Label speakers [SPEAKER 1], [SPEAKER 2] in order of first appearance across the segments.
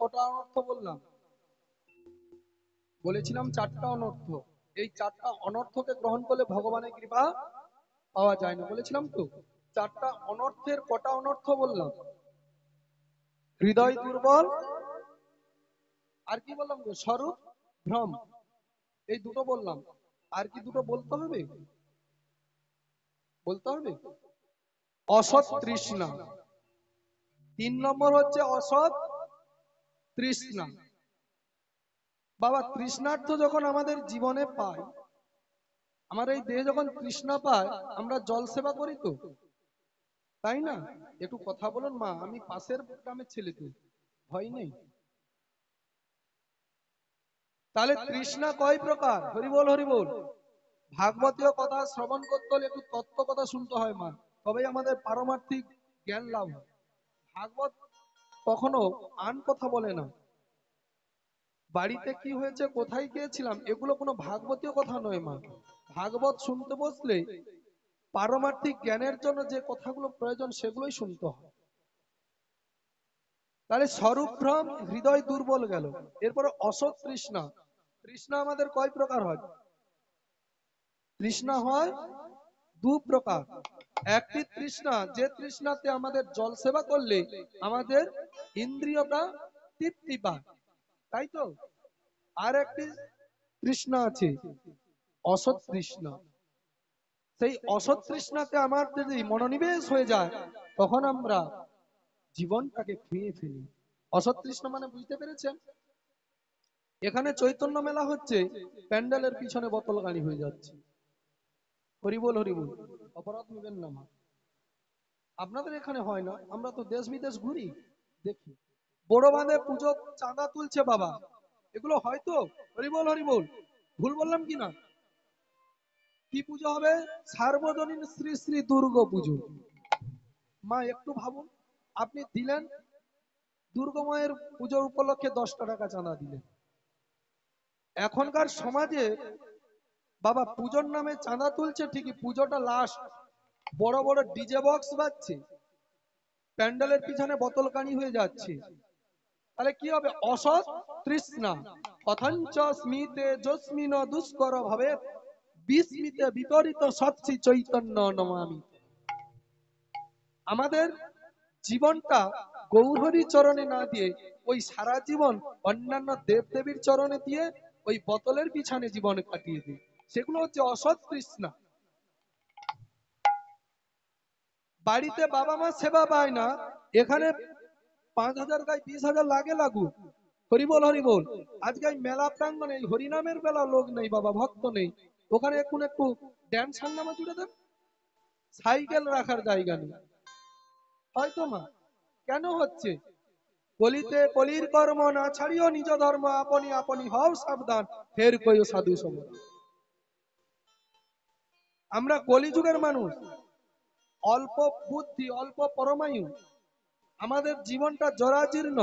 [SPEAKER 1] কটা অনর্থ বললাম? বলেছিলাম চারটা অনর্থ। এই চারটা অনর্থকে গ্রহণ করলে ভগবানের কৃপা পাওয়া যায় না, বলেছিলাম তো। চারটা অনর্থের কটা অনর্থ বললাম? হৃদয় দুর্বল, আর কি বললাম গো, স্বরূপ ভ্রম, এই দুটো বললাম। আর কি দুটো বলতে হবে? বলতে হবে অসৎ তৃষ্ণা। 3 নম্বর হচ্ছে অসৎ তৃষ্ণা। বাবা, তৃষ্ণার্থ যখন আমাদের জীবনে পাই, আমার এই দেহ যখন তৃষ্ণা পায়, আমরা জল সেবা করি তো, তাই না? একটু কথা বলুন মা, আমি পাশের গ্রামের ছেলে, তো ভয় নেই। তাহলে তৃষ্ণা কয় প্রকার? হরিবল হরিবল। ভাগবতীয় কথা শ্রবণ করতে হলে একটু তত্ত্ব কথা শুনতে হয় মা, তবেই আমাদের পারমার্থিক জ্ঞান লাভ হয়। ভাগবত কখনো আন কথা বলে না। বাড়িতে কি হয়েছে, কোথায় গিয়েছিলাম, এগুলো কোনো ভাগবতীয় কথা নয় মা। ভাগবত শুনতে বসলে পারমার্থিক জ্ঞানের জন্য যে কথাগুলো প্রয়োজন সেগুলোই শুনতে হয়। তাহলে স্বরূপ ভ্রম, হৃদয় দুর্বল গেল। এরপরে অসৎ তৃষ্ণা। তৃষ্ণা আমাদের কয় প্রকার হয়? তৃষ্ণা হয় 2 প্রকার। একটি তৃষ্ণা, যে তৃষ্ণাতে আমাদের জল সেবা করলে আমাদের ইন্দ্রিয়টা তৃপ্তি পায়, তাই তো। আর একটি তৃষ্ণা আছে অসৎ তৃষ্ণা। সেই অসৎ তৃষ্ণাতে আমার যদি মনোনিবেশ হয়ে যায়, তখন আমরা জীবনটাকে খুঁয়ে ফেলি। অসৎ তৃষ্ণা মানে বুঝতে পেরেছেন? এখানে চৈতন্য মেলা হচ্ছে, প্যান্ডেলের পিছনে বোতল গাড়ি হয়ে যাচ্ছে। হরিবল হরিবল। অপরাধ নেবেন না মা, আপনাদের এখানে হয় না, আমরা তো দেশ বিদেশ ঘুরি, দেখি। বড় বাঁধে পুজো চাঁদা তুলছে বাবা, এগুলো হয়তো? হরিবল হরিবল। ভুল বললাম কি না? কি পুজো হবে? সার্বজনীন শ্রী শ্রী দুর্গা পুজো। মা একটু ভাবুন, আপনি দিলেন দুর্গা মায়ের পুজোর উপলক্ষে 10টা টাকা চাঁদা দিলেন। এখনকার সমাজে বাবা পুজোর নামে চাঁদা তুলছে ঠিকই, পুজোটা লাস্ট, বড় বড় ডিজে বক্স বাজছে, প্যান্ডেলের পিছনে বোতল কানি হয়ে যাচ্ছে। তাহলে কি হবে? অসৎ তৃষ্ণা। কথঞ্চ স্মিতে যস্মিন দুষ্কর ভাবে বিস্মিতে বিপরীত সৎসি চৈতন্য নমামি। আমাদের জীবনটা গৌরহরি চরণে না দিয়ে ওই সারা জীবন অন্যান্য দেবদেবীর চরণে দিয়ে ওই বোতলের পিছনে জীবন কাটিয়ে দিই, সেগুলো হচ্ছে অসৎ তৃষ্ণা। বাড়িতে বাবা মা সেবা পায় না, এখানে 5,000 গায়ে 20,000 লাগে লাগুক, হরিবল হরিবল। আজকে এই মেলা প্রাঙ্গনে হরিনামের বেলা লোক নেই বাবা, ভক্ত নেই, ওখানে এখন একটু ড্যান্স হাঙ্গামা জুড়ে দেন, সাইকেল রাখার জায়গা নেই, হয়তো মা। কেন হচ্ছে? কলিতে কলির কর্ম না ছাড়িও নিজ ধর্ম, আপনি আপনি হও সাবধান, ফের কইও সাধু সমাজ। আমরা কলিযুগের মানুষ, অল্প বুদ্ধি, অল্প পরমায়ু, আমাদের জীবনটা জরাজীর্ণ।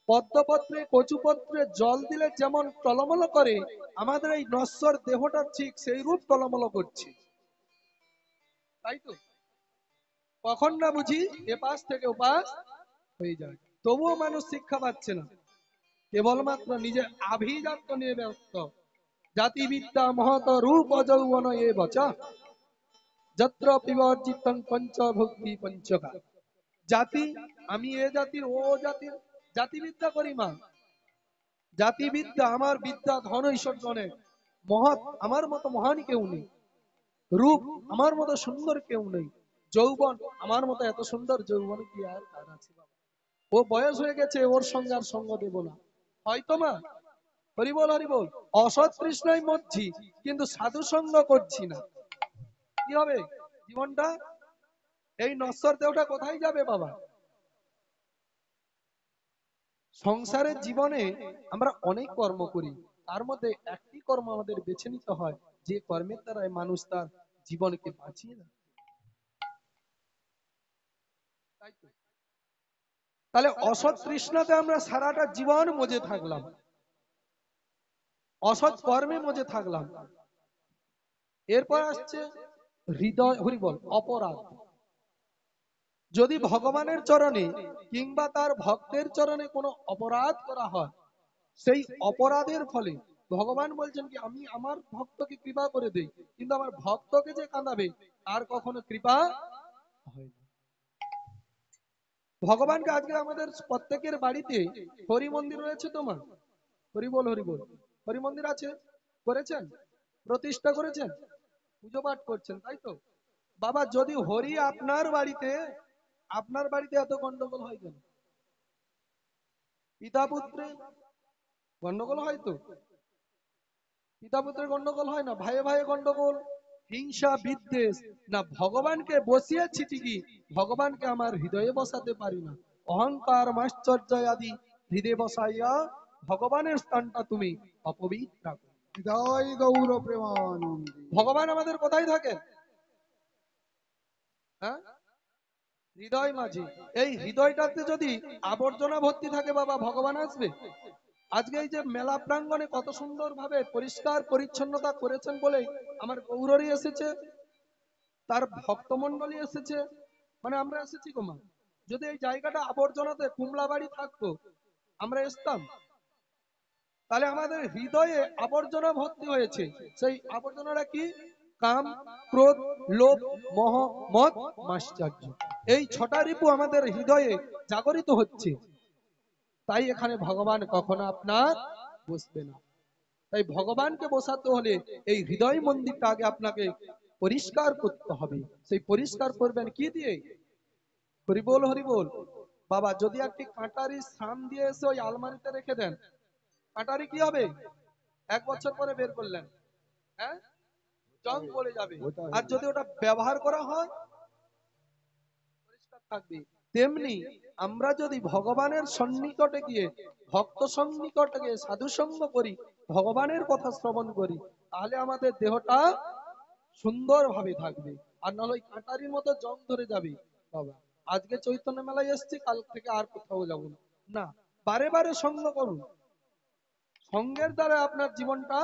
[SPEAKER 1] পদ্মপত্রে কচুপত্রে জল দিলে যেমন টলমল করে, আমাদের এই নশ্বর দেহটা ঠিক সেই রূপ টলমল করছে, তাই তো। কখন না বুঝি এপাশ থেকে ওপাশ হয়ে যায়, তবুও মানুষ শিক্ষা পাচ্ছে না, কেবলমাত্র নিজের আভিজাত্য নিয়ে ব্যস্ত। জাতিবিদ্যা মহত রূপ যৌবন এ বচা, যত্র বিবর্জিতং পঞ্চভক্তি পঞ্চকা। জাতি, আমি এ জাতির ও জাতির, জাতিবিদ্যা করি মা। জাতিবিদ্যা, আমার বিদ্যা ধন ঐশ্বর্য অনেক, মহৎ আমার মতো মহান কেউ নেই, রূপ আমার মতো সুন্দর কেউ নেই, যৌবন আমার মতো এত সুন্দর যৌবন কি আর কার আছে বাবা? ও বয়স হয়ে গেছে, ওর সঙ্গে আর সঙ্গ দেব না, হয়তো মা। হরিবল হরিবল। অসৎ তৃষ্ণায় মরছি, কিন্তু সাধু সঙ্গ করছি না, কি হবে জীবনটা? এই নশ্বর দেহটা কোথায় যাবে বাবা? সংসারের জীবনে আমরা অনেক কর্ম করি, তার মধ্যে একটি কর্ম আমাদের বেছে নিতে হয়, যে কর্মের দ্বারা মানুষ তার জীবনকে বাঁচিয়ে দেয়, তাই তো। তাহলে অসৎ তৃষ্ণাতে আমরা সারাটা জীবন মজে থাকলাম, অসৎ কর্মে মজে থাকলাম। এরপর আসছে হৃদয় হরিবল অপরাধ। যদি ভগবানের চরণে কিংবা তার ভক্তের চরণে কোনো অপরাধ করা হয়, সেই অপরাধের ফলে ভগবান বলছেন কি আমি আমার ভক্তকে কৃপা করে দেই, কিন্তু আমার ভক্তকে যে কাঁদাবে আর কখনো কৃপা হয় না। ভগবানকে আজকে আমাদের প্রত্যেকের বাড়িতে হরি মন্দির রয়েছে তোমার, হরি বল হরি বল, হরি মন্দির আছে, করেছেন, প্রতিষ্ঠা করেছেন, পুজো পাঠ করছেন, তাই তো? বাবা যদি হরি আপনার বাড়িতে এত গন্ডগোল হয় কেন? পিতা পুত্রে গন্ডগোল হয় তো? পিতা পুত্রের গন্ডগোল হয় না? ভাইয়ে ভাইয়ে গন্ডগোল, হিংসা বিদ্বেষ না? ভগবানকে বসিয়েছি ঠিকই, ভগবানকে আমার হৃদয়ে বসাতে পারি না। অহংকার মাশ্চর্য আদি হৃদয়ে বসাইয়া ভগবানের স্থানটা তুমি অপবিত্র।
[SPEAKER 2] জয় গৌর প্রেমানন্দে।
[SPEAKER 1] ভগবান আমাদের কোথায় থাকেন? হ্যাঁ, হৃদয় মাঝে। এই হৃদয়টাতে যদি আবর্জনা ভর্তি থাকে বাবা, ভগবান আসবে? আজকে এই যে মেলা প্রাঙ্গণে কত সুন্দর ভাবে পরিষ্কার পরিচ্ছন্নতা করেছেন বলে আমার গৌরী এসেছে, তার ভক্তমন্ডলী এসেছে, মানে আমরা এসেছি গোমা। যদি এই জায়গাটা আবর্জনাতে কুমলা বাড়ি থাকতো, আমরা আসতাম? তাহলে আমাদের হৃদয়ে আবর্জনা ভর্তি হয়েছে। সেই আবর্জনাটা কি? কাম, ক্রোধ, লোভ, মোহ, মদ, মাশ্চর্য। এই ছটা রিপু আমাদের হৃদয়ে জাগরিত হচ্ছে। তাই এখানে ভগবান কখনো আপনার বসবে না। তাই ভগবানকে বসাতে হলে এই হৃদয় মন্দিরটা আগে আপনাকে পরিষ্কার করতে হবে। সেই পরিষ্কার করবেন কি দিয়ে? হরিবোল হরিবোল। বাবা যদি একটি কাঁটারি শ্রাম দিয়ে এসে ওই আলমারিতে রেখে দেন, কাঁটারি কি হবে? 1 বছর পরে বের করলেন, হ্যাঁ, জং পড়ে যাবে। আর যদি ওটা ব্যবহার করা হয় পরিষ্কার থাকবে। তেমনি আমরা যদি ভগবানের সন্নিকটে গিয়ে, ভক্ত সন্নিকটে গিয়ে সাধু সঙ্গ করি, ভগবানের কথা শ্রবণ করি, তাহলে আমাদের দেহটা সুন্দর ভাবে থাকবে। আর নাহলে ওই কাঁটারির মতো জং ধরে যাবে। বাবা আজকে চৈতন্য মেলায় এসেছি, কাল থেকে আর কোথাও যাব না। না, বারে বারে সঙ্গ করুন। সঙ্গের দ্বারা আপনার জীবনটা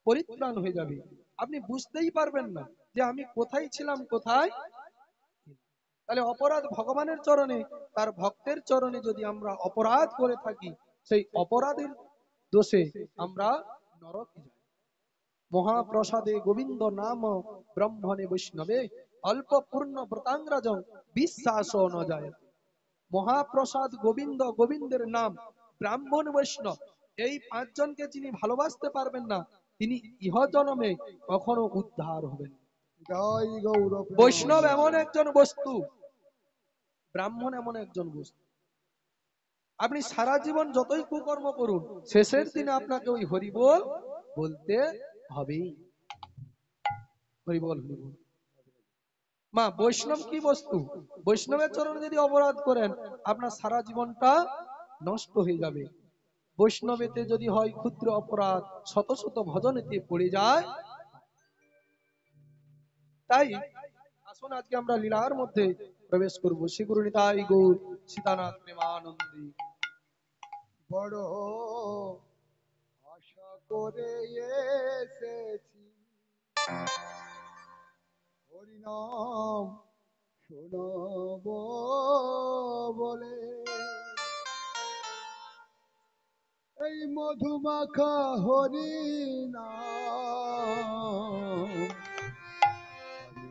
[SPEAKER 1] পরিত্রাণ হয়ে যাবে। আপনি বুঝতেই পারবেন না যে আমি কোথায় ছিলাম, কোথায়। তাহলে অপরাধ ভগবানের চরণে, তার ভক্তের চরণে যদি আমরা অপরাধ করে থাকি, সেই অপরাধের দোষে আমরা নরকে যাই। মহাপ্রসাদে গোবিন্দ নাম ব্রহ্মণে বৈষ্ণবে অল্প পূর্ণ ব্রতাঙ্গরাজ বিশ্বাস ন যায়। মহাপ্রসাদ গোবিন্দ, গোবিন্দের নাম, ব্রাহ্মণ, বৈষ্ণব, এই 5 জনকে যিনি ভালোবাসতে পারবেন না, তিনি ইহ জন্মে কখনো উদ্ধার হবেন।
[SPEAKER 2] জয় গৌর
[SPEAKER 1] বৈষ্ণব
[SPEAKER 2] প্রেমানন্দে।
[SPEAKER 1] এমন একজন বস্তু, ব্রাহ্মণ এমন একজন বস্তু। আপনি সারা জীবন যতই কুকর্ম করুন, শেষের দিনে আপনাকে ওই হরিবোল বলতে হবে। হরিবোল হরিবোল। মা বৈষ্ণব কি বস্তু? বৈষ্ণবের চরণে যদি অপরাধ করেন, আপনার সারা জীবনটা নষ্ট হয়ে যাবে। বৈষ্ণবেতে যদি হয় ক্ষুদ্র অপরাধ, শত শত ভজনেতে পড়ে যায়। তাই আসুন আজকে আমরা লীলার মধ্যে প্রবেশ করব। শ্রী গুরু নিতাই গৌর সীতানাথ প্রেমানন্দে।
[SPEAKER 2] বড় আশা করে এসেছি হরিনাম শোনাব বলে, এই মধুমাখা হরিনাম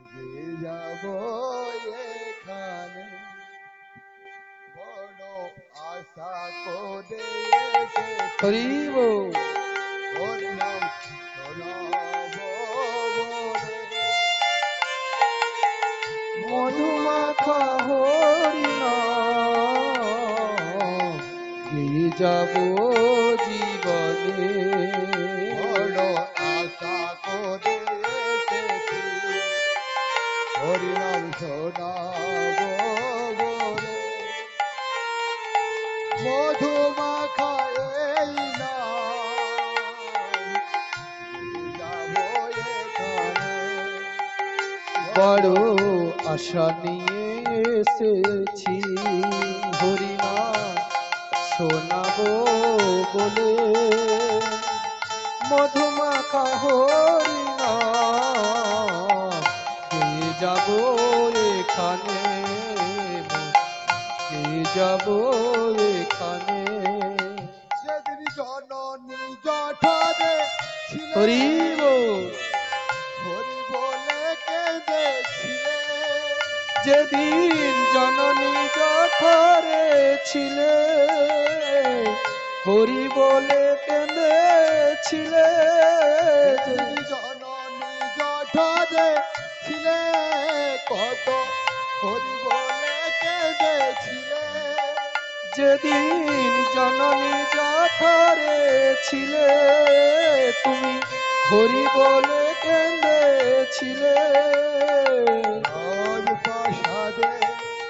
[SPEAKER 2] হারিয়ে যাব এখানে। বড় আশা করে এসেছি
[SPEAKER 1] হরি বল।
[SPEAKER 2] হরিনাম শোনাব বলে,
[SPEAKER 1] মধুমাখা হরিনাম গেয়ে যাব জীবনে।
[SPEAKER 2] বড় আশা করে এসেছি হরিনাম শোনাব বলে, মধুমাখা এই নাম যাব এখানে।
[SPEAKER 1] বড় আশা নিয়ে এসেছি হরিনাম শোনাবো বলে, মধুমাখা হরিনাম গেয়ে যাব এখানে। যাব এখানে।
[SPEAKER 2] সেদিন জননী জঠরে ছিলে,
[SPEAKER 1] হরি বল।
[SPEAKER 2] হরি বলে কেঁদেছিলে।
[SPEAKER 1] যেদিন জননী জঠরে ছিলে, হরি বলে কেঁদেছিলে।
[SPEAKER 2] সেদিন জননী জঠরে ছিলে, কত হরি বলে কেঁদেছিলে।
[SPEAKER 1] যেদিন জননী জঠরে ছিলে, তুমি হরি বলে কেঁদেছিলে।
[SPEAKER 2] রাজপ্রাসাদে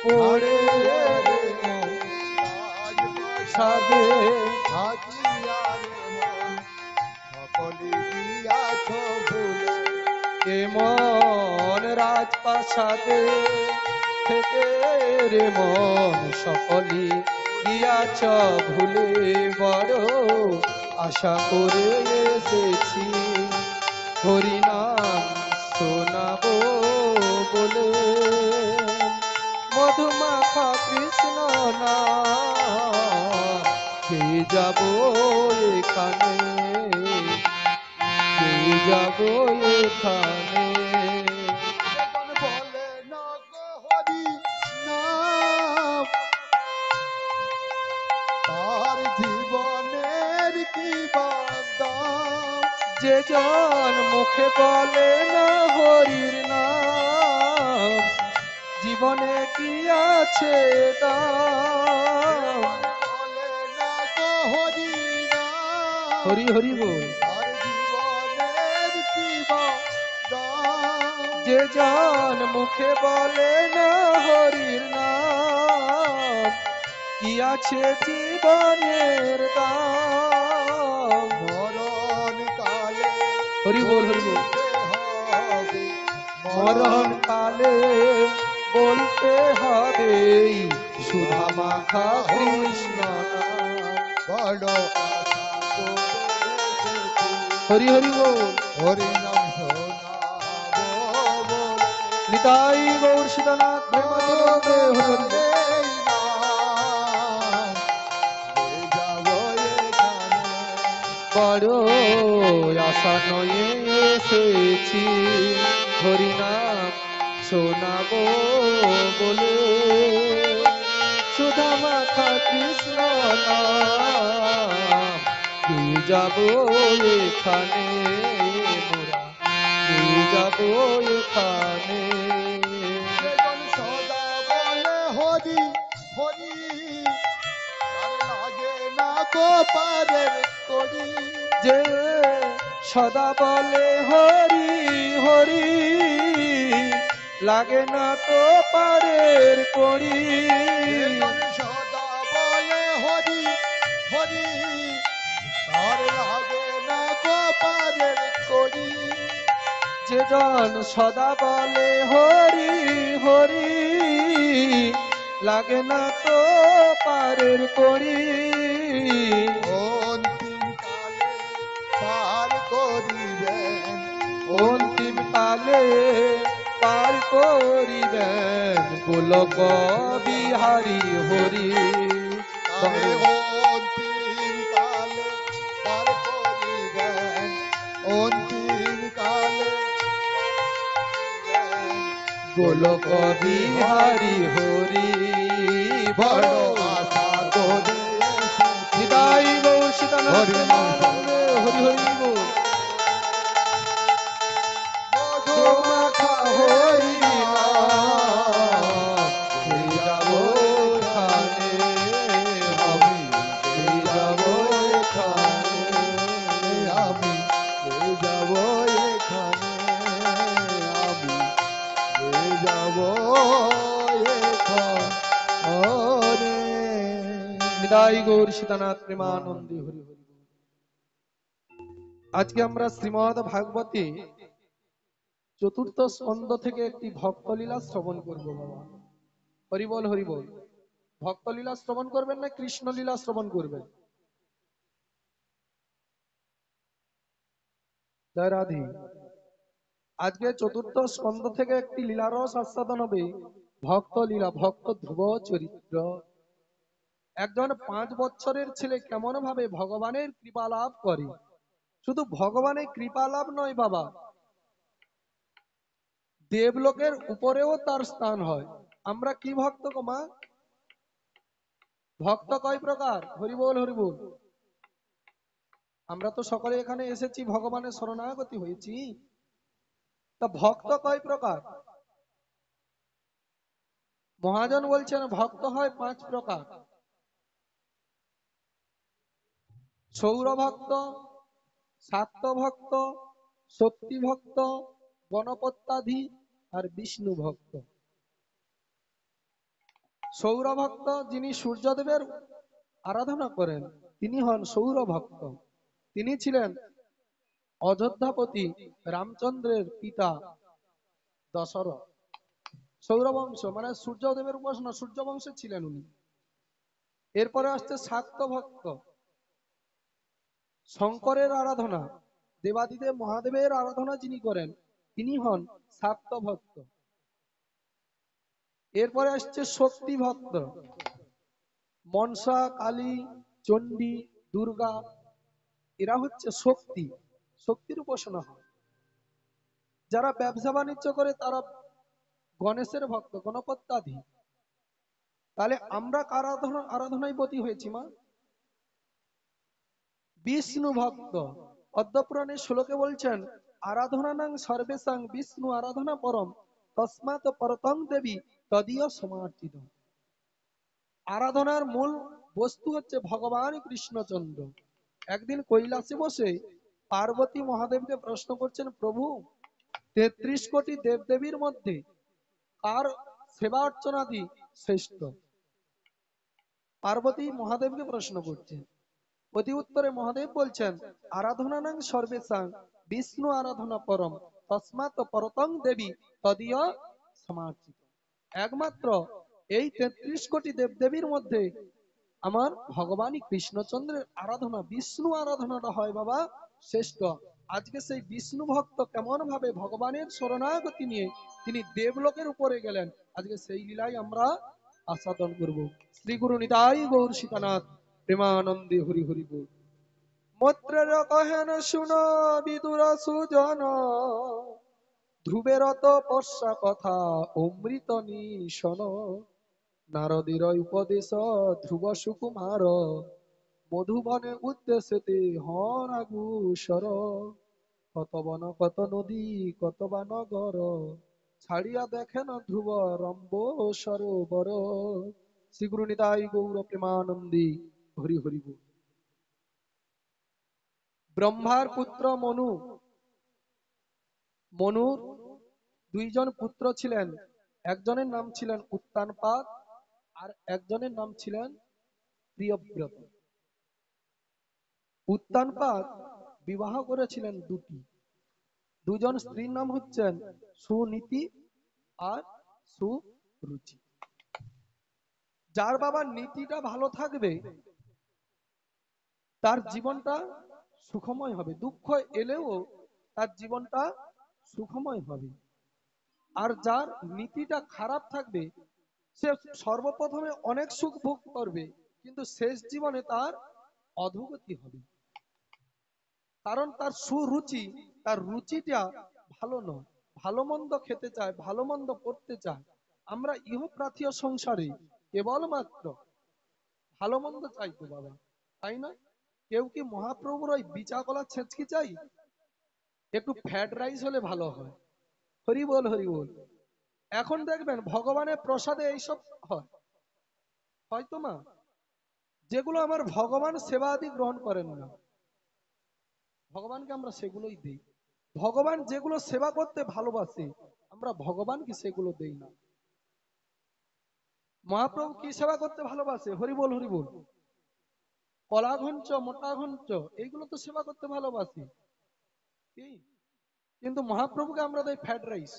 [SPEAKER 1] পড়ে রে মন, সাধে
[SPEAKER 2] থাকিয়া রে মন, সকলে দিয়াছ ভুলে।
[SPEAKER 1] এমন রাজপ্রাসাদে থেকে রে মন, সকলি গিয়াছ ভুলে। বড় আশা করে এসেছি হরিনাম শোনাবো বলে। মধুমাখা কৃষ্ণ নাম পেয়ে যাব এখানে, পেয়ে যাব এখানে।
[SPEAKER 2] যখন বলে না গো হরি নাম, তার জীবনের কি বাদাম।
[SPEAKER 1] যে জন মুখে বলে না হরির নাম, জীবনে কি আছে দাম।
[SPEAKER 2] বলে না গো হরি নাম,
[SPEAKER 1] হরি হরি বল।
[SPEAKER 2] তার জীবনের কি বাদাম।
[SPEAKER 1] যে জন মুখে বলে না হরির নাম, কি আছে জীবনের দাম।
[SPEAKER 2] মরণ কালে
[SPEAKER 1] হরি বল হরি বল।
[SPEAKER 2] হবে,
[SPEAKER 1] মরণ কালে বলতে হবে সুধা মাখা কৃষ্ণ নাম।
[SPEAKER 2] বড় আশা করে এসেছি
[SPEAKER 1] হরি হরি বল।
[SPEAKER 2] হরি নাম শোনাবো বলে।
[SPEAKER 1] নিতাই গৌর সীতানাথ প্রেমানন্দে হরি হরি বল।
[SPEAKER 2] এই নাম যে যাবো এখানে।
[SPEAKER 1] বড় আশা নয়ে এসেছি হরিনাম শোনাবো বলে। সুধা মাখা কৃষ্ণ নাম পেয়ে যাব এখানে, মোরা পেয়ে যাব এখানে।
[SPEAKER 2] সেজন সদা বলে হরি হরি, তার লাগে না গো পারের করি।
[SPEAKER 1] যে সদা বলে হরি হরি, লাগে না তো পারের করি।
[SPEAKER 2] সেজন সদা বলে হরি হরি, তার লাগে না গো পারের করি।
[SPEAKER 1] যে জন সদা বলে হরি হরি, লাগে না তো পারের করি।
[SPEAKER 2] অন্তিম কালে পার করিবেন,
[SPEAKER 1] অন্তিম কালে পার করিবেন গোলক বিহারী হরি।
[SPEAKER 2] তারে অন্তিম কালে পার করিবেন, অন্তিম কালে
[SPEAKER 1] গোলক বিহারী হরি।
[SPEAKER 2] বড়
[SPEAKER 1] বড়
[SPEAKER 2] আশা করে
[SPEAKER 1] নিতাই গৌর সীতানাথ
[SPEAKER 2] হরি নাম
[SPEAKER 1] প্রেমানন্দে হরি হরি বল।
[SPEAKER 2] মধুমাখা হরি নাম
[SPEAKER 1] পেয়ে যাব এখানে, আমি পেয়ে যাব এখানে।
[SPEAKER 2] আমি যাব এখানে, আমি যাব এখানে।
[SPEAKER 1] নিতাই গৌর সীতানাথ প্রেমানন্দে হরি হরি বল। আজকে আমরা শ্রীমদ ভাগবতে চতুর্থ স্কন্ধ থেকে একটি ভক্তলীলা শ্রবণ করব বাবা। হরি বল হরি বল। ভক্তলীলা শ্রবণ করবেন না কৃষ্ণলীলা শ্রবণ করবেন? জয় রাধে। আজকে চতুর্থ স্কন্ধ থেকে একটি লীলারস আস্বাদন হবে ভক্ত লীলা, ভক্ত ধ্রুব চরিত্র। একজন 5 বছরের ছেলে কেমন ভাবে ভগবানের কৃপা লাভ করে। শুধু ভগবানের কৃপা লাভ নয় বাবা, দেবলোকের উপরেও তার স্থান হয়। আমরা কি ভক্ত গো মা? ভক্ত কয় প্রকার? হরিবোল হরিবোল। আমরা তো সকলে এখানে এসেছি ভগবানের শরণাগতি হয়েছি, তা ভক্ত কয় প্রকার? মহাজন বলছেন ভক্ত হয় 5 প্রকার। সৌরভক্ত, শাক্তভক্ত, শক্তিভক্ত, গণপত্যাধি আর বিষ্ণু ভক্ত। সৌরভক্ত যিনি সূর্যদেবের আরাধনা করেন তিনি হন সৌরভক্ত। তিনি ছিলেন অযোধ্যাপতি রামচন্দ্রের পিতা দশরথ। সৌরবংশ মানে সূর্যদেবের উপাসনা, সূর্য বংশে ছিলেন উনি। এরপরে আসছে শাক্ত ভক্ত, শঙ্করের আরাধনা, দেবাদিদেব মহাদেবের আরাধনা যিনি করেন তিনি হন শাক্ত ভক্ত। এরপরে আসছে শক্তি ভক্ত, মনসা, কালী, চণ্ডী, দুর্গা এরা হচ্ছে শক্তি, শক্তির উপাসনা হয়। যারা ব্যবসা বাণিজ্য করে তারা গণেশের ভক্ত, গণপত্যাধি। তাহলে আমরা কার আরাধনায় ব্রতী হয়েছি মা? বিষ্ণু ভক্ত। পদ্মপুরাণের শ্লোকে বলছেন আরাধনানাং সর্বেষাং বিষ্ণু আরাধনা পরম তস্মাৎ পরতং দেবী তদীয় সমার্চিত। আরাধনার মূল বস্তু হচ্ছে ভগবান কৃষ্ণচন্দ্র। একদিন কৈলাসে বসে পার্বতী মহাদেবকে প্রশ্ন করছেন, প্রভু 33 কোটি দেবদেবীর মধ্যে কার সেবা অর্চনাদি শ্রেষ্ঠ? পার্বতী মহাদেবকে প্রশ্ন করছেন। অতি উত্তরে মহাদেব বলছেন আরাধনানাং সর্বেষাং বিষ্ণু আরাধনা পরম তস্মাৎ পরতং দেবী তদীয় সমার্চিত। একমাত্র এই 33 কোটি দেবদেবীর মধ্যে আমার ভগবানই কৃষ্ণচন্দ্রের আরাধনা, বিষ্ণু আরাধনাটা হয় বাবা শ্রেষ্ঠ। আজকে সেই বিষ্ণু ভক্ত কেমন ভাবে ভগবানের শরণাগতি নিয়ে তিনি দেবলোকের উপরে গেলেন, আজকে সেই লীলাই আমরা আস্বাদন করব। শ্রী গুরু নিতাই গৌর সীতানাথ প্রেমানন্দে হরি হরি বল। মত্রের কহেন শুনো বিদুর সুজন, ধ্রুবের তপস্যা কথা অমৃত নিশন। নারদীর উপদেশ ধ্রুব সুকুমার, মধুবনে উদ্দেশ্যতে হন আগুসর। কত বন কত নদী কত বা নগর, ছাড়িয়া দেখেন ধ্রুব রম্ব সরোবর। শ্রী গুরু নিতাই গৌর প্রেমানন্দী হরি হরি বল। ব্রহ্মার পুত্র মনু, মনুর 2 জন পুত্র ছিলেন। একজনের নাম ছিলেন উত্তানপাদ আর একজনের নাম ছিলেন প্রিয়ব্রত। উত্তানপাদ বিবাহ করেছিলেন 2টি। 2 জন স্ত্রীর নাম হচ্ছেন সুনীতি আর সুরুচি। যার বাবার নীতিটা ভালো থাকবে তার জীবনটা সুখময় হবে, দুঃখ এলেও তার জীবনটা সুখময় হবে। আর যার নীতিটা খারাপ থাকবে সে সর্বপ্রথমে অনেক সুখ ভোগ করবে কিন্তু শেষ জীবনে তার অধোগতি হবে। কারণ তার সুরুচি, তার রুচিটা ভালো নয়, ভালো মন্দ খেতে চায়, ভালো মন্দ পড়তে চায়। আমরা ইহপ্রাথীয় সংসারে কেবলমাত্র ভালো মন্দ চাইতো বাবা, তাই না? কেউ কি মহাপ্রভুর ওই বিচা কলা ছেঁচকি চাই? একটু ফ্যাট রাইস হলে ভালো হয়। হরি বল হরি বল। এখন দেখবেন ভগবানের প্রসাদে এইসব হয়, হয়তো মা, যেগুলো আমার ভগবান সেবা আদি গ্রহণ করেন না, ভগবানকে আমরা সেগুলোই দিই। ভগবান যেগুলো সেবা করতে ভালোবাসে আমরা ভগবানকে সেগুলো দেই না। মহাপ্রভু কি সেবা করতে ভালোবাসে? হরি বল হরি বল। কলা ঘঞ্চ, মোটা ঘঞ্চ এইগুলো তো সেবা করতে ভালোবাসি, কি? কিন্তু মহাপ্রভুকে আমরা দেই ফ্যাট রাইস।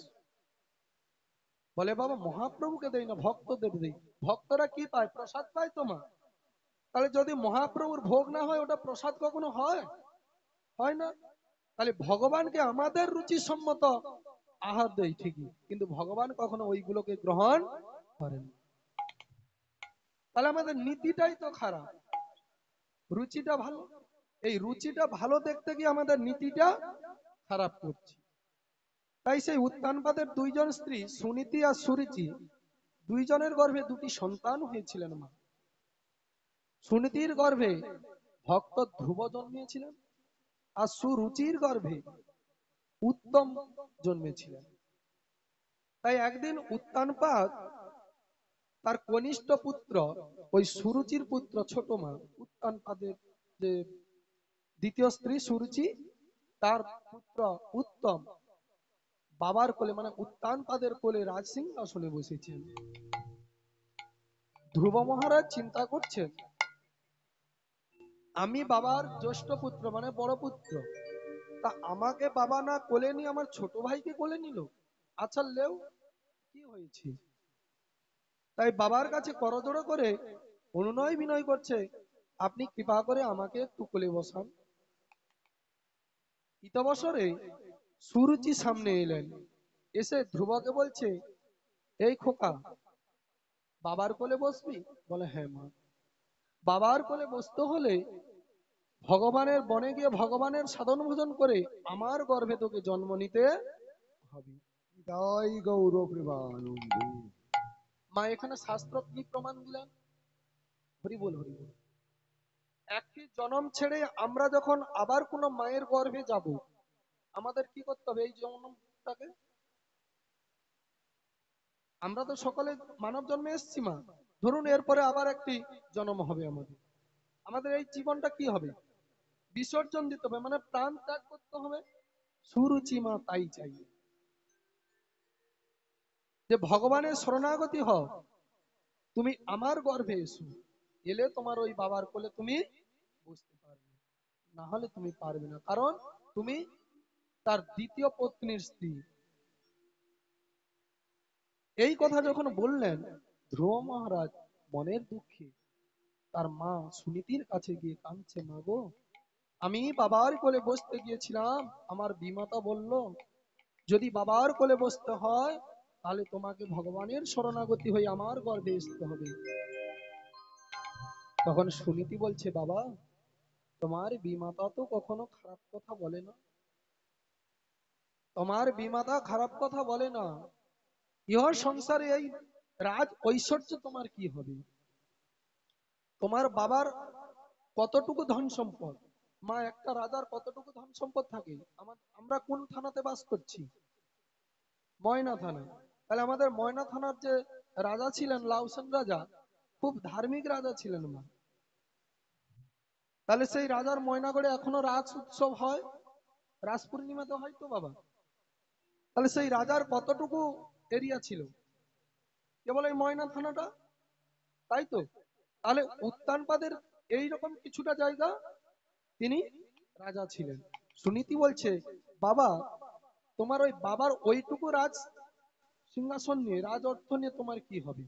[SPEAKER 1] বলে বাবা মহাপ্রভুকে দেই না, ভক্তদের দেই। ভক্তরা কি পায়? প্রসাদ পায় তো মা। তাহলে যদি মহাপ্রভুর ভোগ না হয় ওটা প্রসাদ কখনো হয়? হয় না। তাহলে ভগবানকে আমাদের রুচি সম্মত আহার দেই ঠিকই, কিন্তু ভগবান কখনো ওইগুলোকে গ্রহণ করেন। তাহলে আমাদের নীতিটাই তো খারাপ, রুচিটা ভালো। এই রুচিটা ভালো দেখতে গিয়ে আমাদের নীতিটা খারাপ করছি। তাই সেই উত্তানপাদের দুইজন স্ত্রী সুনীতি আর সুরুচি, দুইজনের গর্ভে দুটি সন্তান হয়েছিলেন মা। সুনীতির গর্ভে ভক্ত ধ্রুব জন্মিয়েছিলেন, আর সুরুচির গর্ভে উত্তম জন্মেছিলেন। তাই একদিন উত্তানপাদ তার কনিষ্ঠ পুত্র, ওই সুরুচির পুত্র ছোট মা, উত্তানপাদের যে দ্বিতীয় স্ত্রী সুরুচি, তার পুত্র উত্তম বাবার কোলে মানে উত্তানপাদের কোলে রাজ সিংহাসনে বসেছেন। ধ্রুব মহারাজ চিন্তা করছেন, আমি বাবার জ্যেষ্ঠ পুত্র মানে বড় পুত্র, তা আমাকে বাবা না কোলে নিয়ে আমার ছোট ভাইকে কোলে নিল। আচ্ছা লেও কি হয়েছে? তাই বাবার কাছে করজোড়ো করে অনুনয় বিনয় করছে, আপনি কৃপা করে আমাকে একটু কোলে বসান। ইতবসরে সুরুচি সামনে এলেন, এসে ধ্রুবকে বলছে, এই খোকা, বাবার কোলে বসবি? বলে হ্যাঁ মা। বাবার কোলে বসতে হলে ভগবানের বনে গিয়ে ভগবানের সাধন ভোজন করে আমার গর্ভে তোকে জন্ম নিতে হবে।
[SPEAKER 2] তাই গৌর প্রেমানন্দে।
[SPEAKER 1] মা এখানে শাস্ত্র কি প্রমাণ দিলেন? হরি বল, হরি বল। একটি জন্ম ছেড়ে আমরা যখন আবার কোনো মায়ের গর্ভে যাব, আমাদের কি করতে হবে? এই জন্মটাকে আমরা তো সকলে মানব জন্মে এসেছি মা, ধরুন এরপরে আবার একটি জন্ম হবে আমাদের, আমাদের এই জীবনটা কি হবে? বিসর্জন দিতে হবে, মানে প্রাণ ত্যাগ করতে হবে। সুরুচি মা তাই চাই যে ভগবানের শরণাগতি হও, তুমি আমার গর্ভে এসো, এলে তোমার ওই বাবার কোলে তুমি বুঝতে পারবে, না হলে তুমি পারবে না, কারণ তুমি তার দ্বিতীয় পত্নীর স্ত্রী। এই কথা যখন বললেন, ধ্রুব মহারাজ মনের দুঃখে তার মা সুনীতির কাছে গিয়ে কাঁদছে, মা গো, আমি বাবার কোলে বসতে গিয়েছিলাম, আমার বিমাতা বলল যদি বাবার কোলে বসতে হয় তাহলে তোমাকে ভগবানের শরণাগতি হয়ে আমার গর্ভে আসতে হবে। তখন সুনীতি বলছে, বাবা, তোমার বিমাতা তো কখনো খারাপ কথা বলে না, তোমার বিমাতা খারাপ কথা বলে না, ইহর সংসারে এই রাজ ঐশ্বর্য তোমার কি হবে? তোমার বাবার কতটুকু ধন সম্পদ? মা, একটা রাজার কতটুকু ধন সম্পদ থাকে? আমরা কোন থানাতে বাস করছি? ময়না থানা। তাহলে আমাদের ময়না থানার যে রাজা ছিলেন, লাউসেন রাজা, খুব ধার্মিক রাজা ছিলেন মা। তাহলে সেই রাজার ময়নাগড়ে এখনো রাজ উৎসব হয়, রাস পূর্ণিমাতে হয় তো বাবা। তাহলে সেই রাজার কতটুকু এরিয়া ছিল? কেবল এই ময়না থানাটা, তাই তো? তাহলে উত্তানপাদের এইরকম কিছুটা জায়গা তিনি রাজা ছিলেন। সুনীতি বলছে, বাবা, তোমার ওই বাবার ওইটুকু রাজ সিংহাসন নিয়ে, রাজ অর্থ নিয়ে তোমার কি হবে?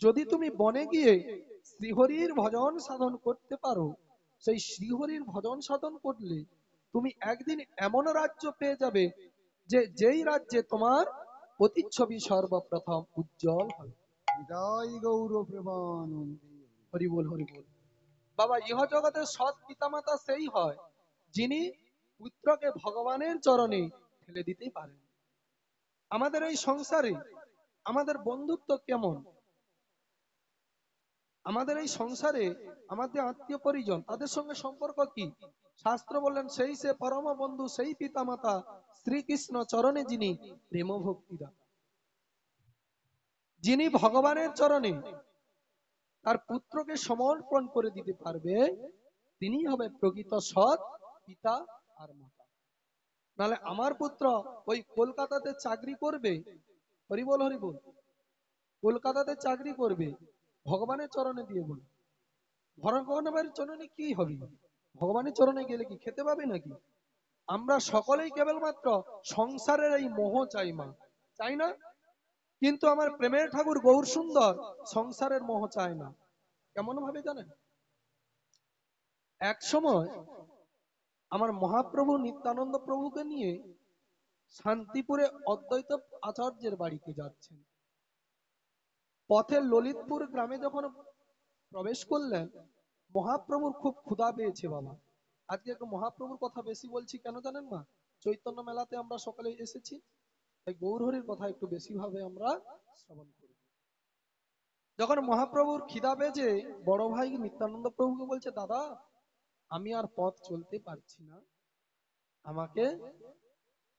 [SPEAKER 1] যদি তুমি বনে গিয়ে শ্রীহরির ভজন সাধন করতে পারো, সেই শ্রীহরির ভজন সাধন করলে তুমি একদিন এমন রাজ্য পেয়ে যাবে যে যেই রাজ্যে তোমার প্রতিচ্ছবি সর্বপ্রথম উজ্জ্বল হবে।
[SPEAKER 2] তাই গৌর প্রেমানন্দে।
[SPEAKER 1] হরি বল, হরি বল। বাবা, ইহ জগতের সৎ পিতামাতা সেই হয় যিনি পুত্রকে ভগবানের চরণে ফেলে দিতেই পারেন। আমাদের এই সংসারে আমাদের বন্ধুত্ব কেমন? আমাদের এই সংসারে আমাদের আত্মীয় পরিজন, তাদের সঙ্গে সম্পর্ক কি? শাস্ত্র বললেন, সেই সে পরম বন্ধু, সেই পিতামাতা শ্রীকৃষ্ণ চরণে যিনি প্রেম ভক্তি দান। যিনি ভগবানের চরণে তার পুত্রকে সমর্পণ করে দিতে পারবে, তিনি হবে প্রকৃত সৎ পিতা আর মাতা। নাহলে আমার পুত্র ওই কলকাতাতে চাকরি করবে, হরিবল হরিবল, কলকাতাতে চাকরি করবে, ভগবানের চরণে দিয়ে বল, ভগবানের চরণে কি হবে? ভগবানের চরণে গেলে কি খেতে পাবে নাকি? আমরা সকলেই কেবলমাত্র সংসারের এই মোহ চাই মা, চাই না? কিন্তু আমার প্রেমের ঠাকুর গৌর সুন্দর সংসারের মোহ চায় না। কেমন ভাবে জানেন? এক সময় আমার মহাপ্রভু নিত্যানন্দ প্রভুকে নিয়ে শান্তিপুরে অদ্বৈত আচার্যের বাড়িতে যাচ্ছেন। পথে ললিতপুর গ্রামে যখন প্রবেশ করলেন, মহাপ্রভুর খুব ক্ষুধা পেয়েছে বাবা। আজকে একটু মহাপ্রভুর কথা বেশি বলছি কেন জানেন না? চৈতন্য মেলাতে আমরা সকালে এসেছি, তাই গৌরহরির কথা একটু বেশি ভাবে আমরা শ্রবণ করি। যখন মহাপ্রভুর খিদা পেয়েছে, বড় ভাই নিত্যানন্দ প্রভুকে বলছে, দাদা আমি আর পথ চলতে পারছি না, আমাকে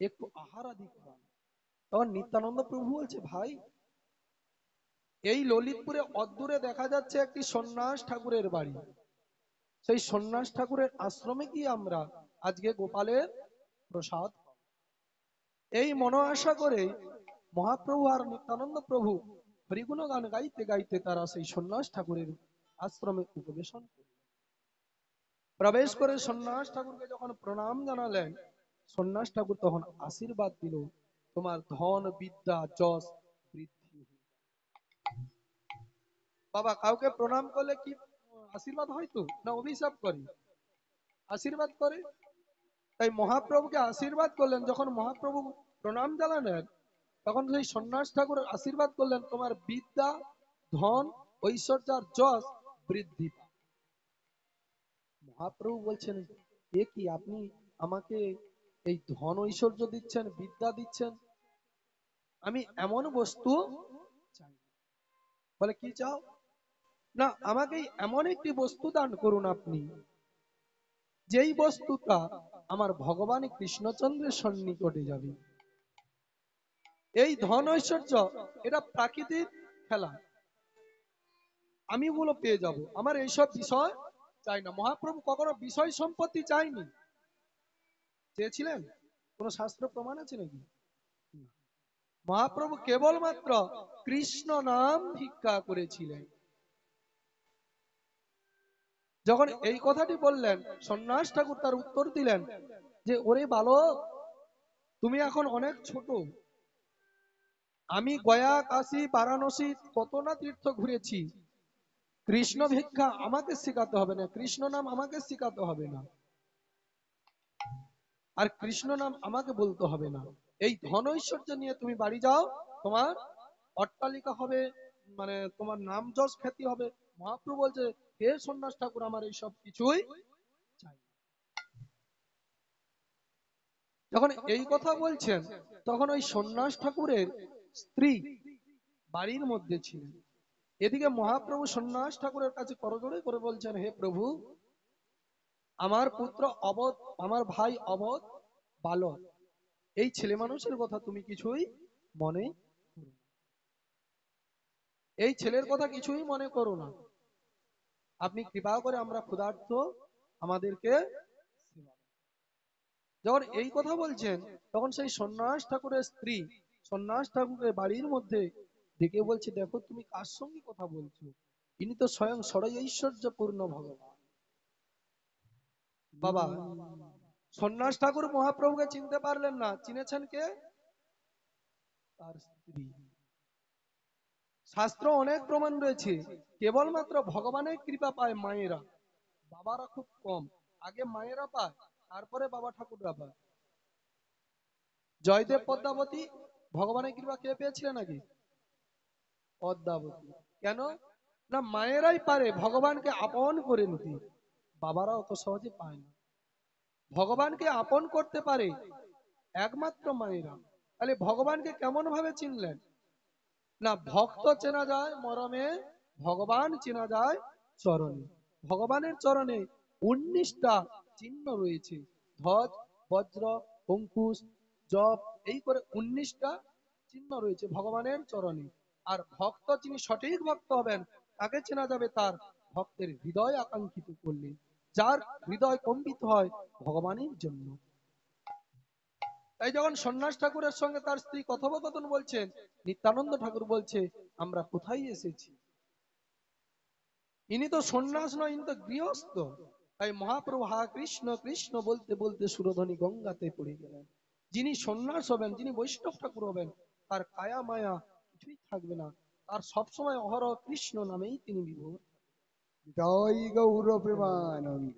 [SPEAKER 1] একটু আহার আদি করান। তখন নিত্যানন্দ প্রভু বলছে, ভাই এই ললিতপুরে অদূরে দেখা যাচ্ছে একটি সন্ন্যাস ঠাকুরের বাড়ি, সেই সন্ন্যাস ঠাকুরের আশ্রমে গিয়ে আমরা আজকে গোপালের প্রসাদ পাবো। এই মনো আশা করে মহাপ্রভু আর নিত্যানন্দ প্রভু হরিগুণ গান গাইতে গাইতে তারা সেই সন্ন্যাস ঠাকুরের আশ্রমে উপবেশন করলেন। প্রবেশ করে সন্ন্যাস ঠাকুরকে যখন প্রণাম জানালেন, সন্ন্যাস ঠাকুর তখন আশীর্বাদ দিল, তোমার ধন বিদ্যা যশ বৃদ্ধি। বাবা কাউকে প্রণাম করলে কি আশীর্বাদ হয় তো না অভিশাপ করে? আশীর্বাদ করে। তাই মহাপ্রভুকে আশীর্বাদ করলেন। যখন মহাপ্রভু প্রণাম জানালেন, তখন সেই সন্ন্যাস ঠাকুর আশীর্বাদ করলেন, তোমার বিদ্যা ধন ঐশ্বর্য আর যশ বৃদ্ধি পায়। মহাপ্রভু বলছেন, এ কি আপনি আমাকে এই ধন ঐশ্বর্য দিচ্ছেন, বিদ্যা দিচ্ছেন? আমি এমন বস্তু চাই। বলে কি চাও? না আমাকে এমন একটি বস্তু দান করুন আপনি, যেই বস্তুটা আমার ভগবান কৃষ্ণচন্দ্রের সন্নিকটে যাবে। এই ধন ঐশ্বর্য এটা প্রাকৃতিক খেলা, আমি ওগুলো পেয়ে যাব, আমার এইসব বিষয় চাই না। মহাপ্রভু কখনো বিষয় সম্পত্তি চাইনি। চেয়েছিলেন? কোন শাস্ত্র প্রমাণ আছে নাকি? মহাপ্রভু কেবলমাত্র কৃষ্ণ নাম ভিক্ষা করেছিলেন। যখন এই কথাটি বললেন, সন্ন্যাস ঠাকুর তার উত্তর দিলেন যে, ওরে বালক, তুমি এখন অনেক ছোট, আমি গয়া কাশী বারাণসী কত না তীর্থ ঘুরেছি, কৃষ্ণ ভিক্ষা আমাকে শেখাতে হবে না, কৃষ্ণ নাম আমাকে শেখাতে হবে না, আর কৃষ্ণ নাম আমাকে বলতে হবে না। এই ধন ঐশ্বর্য নিয়ে তুমি বাড়ি যাও, তোমার অট্টালিকা হবে, মানে তোমার নাম যশ খ্যাতি হবে। মহাপ্রভু বলছে, হে সন্ন্যাস ঠাকুর, আমার এইসব কিছুই চাই। যখন এই কথা বলছেন, তখন ওই সন্ন্যাস ঠাকুরের স্ত্রী বাড়ির মধ্যে ছিলেন। এদিকে মহাপ্রভু সন্ন্যাস ঠাকুরের কাছে করজোড়ে করে বলছেন, হে প্রভু, আমার পুত্র অবধ, আমার ভাই অবধ বালক, এই ছেলে মানুষের কথা তুমি কিছুই মনে করো না। এই ছেলের কথা কিছুই মনে করো না, আপনি কৃপা করে, আমরা ক্ষুধার্ত, আমাদেরকে সেবা। যখন এই কথা বলছেন, তখন সেই সন্ন্যাস ঠাকুরের স্ত্রী সন্ন্যাস ঠাকুরের বাড়ির মধ্যে ডেকে বলছে, দেখো তুমি কার সঙ্গে কথা বলছো, ইনি তো স্বয়ং ষড়ৈশ্বর্য পূর্ণ ভগবান। বাবা সন্ন্যাস ঠাকুর মহাপ্রভুকে চিনতে পারলেন না, চিনেছেন কে? তার স্ত্রী। শাস্ত্র অনেক প্রমাণ রয়েছে, কেবলমাত্র ভগবানের কৃপা পায় মায়েরা, বাবারা খুব কম। আগে মায়েরা পায়, তারপরে বাবা ঠাকুররা পায়। জয়দেব পদ্মাবতী ভগবানের কৃপা কে পেয়েছিলেন নাকি? পদ্মাবতী। কেন? না মায়েরাই পারে ভগবানকে আপন করে নিতে, বাবারা অত সহজে পায় না। ভগবানকে আপন করতে পারে একমাত্র মায়েরা। তাহলে ভগবানকে কেমন ভাবে চিনলেন? না ভক্ত চেনা যায় মরমে, ভগবান চেনা যায় চরণে। ভগবানের চরণে 19টা চিহ্ন রয়েছে, ধ্বজ বজ্র অঙ্কুশ জপ, এই করে 19টা চিহ্ন রয়েছে ভগবানের চরণে। আর ভক্ত যিনি সঠিক ভক্ত হবেন, তাকে চেনা যাবে তার ভক্তের হৃদয় আকাঙ্ক্ষিত করলে, যার হৃদয় কম্পিত হয় ভগবানের জন্য। তাই যখন সন্ন্যাস ঠাকুরের সঙ্গে তার স্ত্রী কথোপকথন বলছেন, নিত্যানন্দ ঠাকুর বলছে, আমরা কোথায় এসেছি, ইনি তো সন্ন্যাস নয়, ইনি তো গৃহস্থ। তাই মহাপ্রভু হা কৃষ্ণ কৃষ্ণ বলতে বলতে সুরধ্বনি গঙ্গাতে পড়ে গেলেন। যিনি সন্ন্যাস হবেন, যিনি বৈষ্ণব ঠাকুর হবেন, তার কায়া মায়া কিছুই থাকবে না, তার সবসময় অহরহ কৃষ্ণ নামেই তিনি বিভোর।
[SPEAKER 2] জয় গৌর প্রেমানন্দে।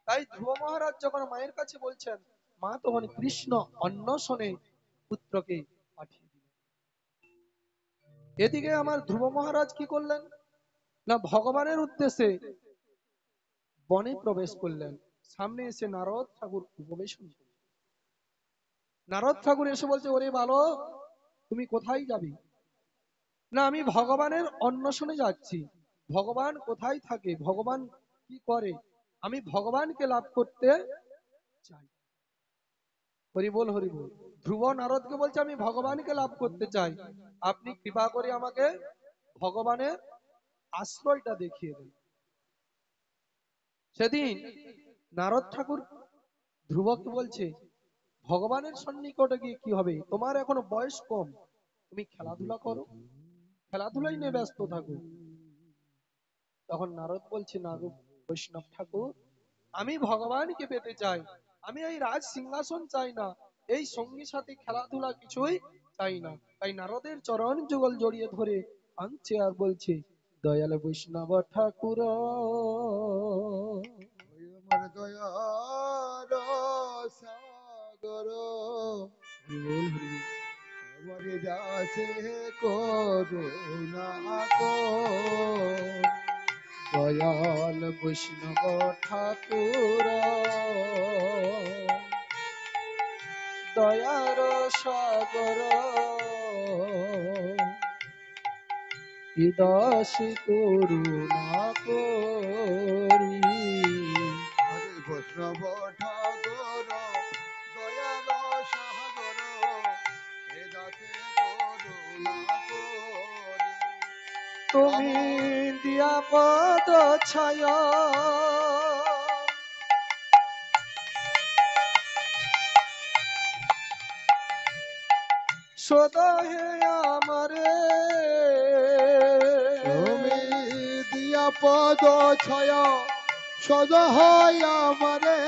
[SPEAKER 1] তাই ধ্রুব মহারাজ যখন মায়ের কাছে বলছেন, মা তখন কৃষ্ণ অন্বেষণে পুত্রকে পাঠিয়ে দিলেন। এদিকে আমার ধ্রুব মহারাজ কি করলেন? না ভগবানের উদ্দেশ্যে বনে প্রবেশ করলেন। সামনে এসে নারদ ঠাকুর উপবেশন করলেন। নারদ ঠাকুর এসে বলছে, ওরে বালক, তুমি কোথায় যাবে? না, আমি ভগবানের অন্বেষণে যাচ্ছি। ভগবান কোথায় থাকে, ভগবান কি করে, আমি ভগবানকে লাভ করতে চাই। হরি বল, হরি বল। ধ্রুব নারদকে বলছে, আমি ভগবানকে লাভ করতে চাই, আপনি কৃপা করে আমাকে ভগবানের আশ্রয়টা দেখিয়ে দেন। সেদিন নারদ ঠাকুর ধ্রুবকে বলছে, ভগবানের সন্নিকটে গিয়ে কি হবে, তোমার এখনো বয়স কম, তুমি খেলাধুলা করো, খেলাধুলাই নিয়ে ব্যস্ত থাকো। তখন নারদ বলছে, না গো বৈষ্ণব ঠাকুর, আমি ভগবানকে পেতে চাই, আমি এই রাজ সিংহাসন চাই না, এই সঙ্গী সাথী খেলাধুলা কিছুই চাই না। তাই নারদের চরণ যুগল জড়িয়ে ধরে আনছে আর বলছে, দয়াল বৈষ্ণব ঠাকুর,
[SPEAKER 2] আমার দয়ার সাগর আমার দাসে করুণা কর।
[SPEAKER 1] দয়াল বৈষ্ণব ঠাকুর, দয়ার সাগর, দাসী করুণা করি।
[SPEAKER 2] হরে বৈষ্ণব ঠাকুর দয়ার সাগর হে দাসে করুণা করি।
[SPEAKER 1] তুমি দিয়া পদ ছায়া, সদা হে আমারে,
[SPEAKER 2] তুমি দিয়া পদ ছায়া সদা হয় আমারে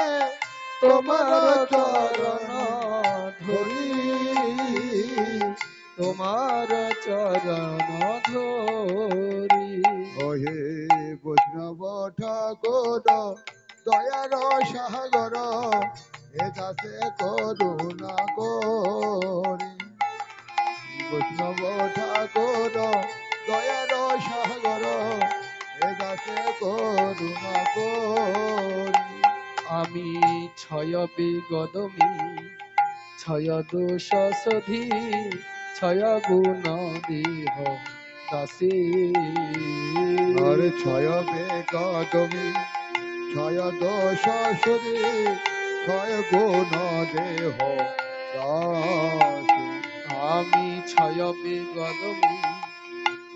[SPEAKER 2] তোমার
[SPEAKER 1] তোমার
[SPEAKER 2] চরণ
[SPEAKER 1] চরণ
[SPEAKER 2] ধরি।
[SPEAKER 1] ধরি, তোমার চরণ ধরি।
[SPEAKER 2] ওহে বৈষ্ণব ঠাকুর দয়ার সাগর এ দাসে করুণা করি। বৈষ্ণব ঠাকুর দয়ার সাগর এ দাসে করুণা করি।
[SPEAKER 1] আমি ছয় বিগদমি, ছয় দোষ সধি, ছয় গুণ দেহ দাসী।
[SPEAKER 2] আরে ছয় বেগদমি ছয় দোষ সুদি ছয় গুণ দেহ দাসী।
[SPEAKER 1] আমি ছয় বিগদমি,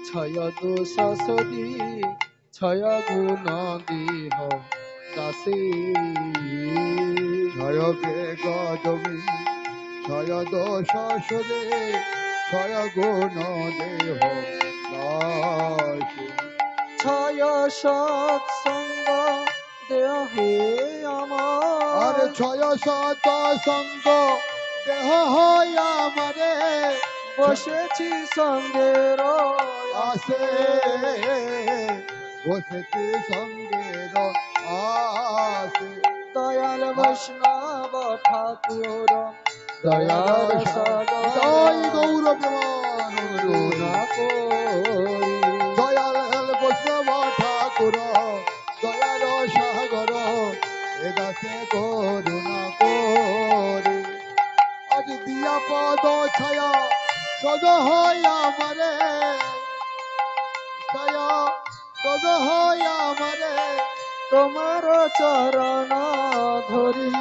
[SPEAKER 1] ছয় দোষ সধি, ছয় গুণ দেহ দাসী।
[SPEAKER 2] ছয় বেগদমি ছয় দোষ সুদি ছয় গুণ দেহ দাসী।
[SPEAKER 1] ছয় সৎসঙ্গ দেহে আমার,
[SPEAKER 2] আরে ছয় শত সঙ্গ দেহ হয় আমারে
[SPEAKER 1] বসেছি সঙ্গের
[SPEAKER 2] আসে বসেছে সঙ্গের আসে।
[SPEAKER 1] দয়াল বৈষ্ণব ঠাকুর,
[SPEAKER 2] দয়ার
[SPEAKER 1] দয়ার
[SPEAKER 2] সাগর
[SPEAKER 1] সাগর
[SPEAKER 2] গৌর প্রেমানন্দে।
[SPEAKER 1] করুণা করি।
[SPEAKER 2] দয়াল বৈষ্ণব ঠাকুর দয়ার সাগর এ দাসে করুণা করি। আজ দিয়া পদ ছায়া সদা হয় আমারে ছায়া সদা হয় আমারে
[SPEAKER 1] তোমার চরণ ধরি,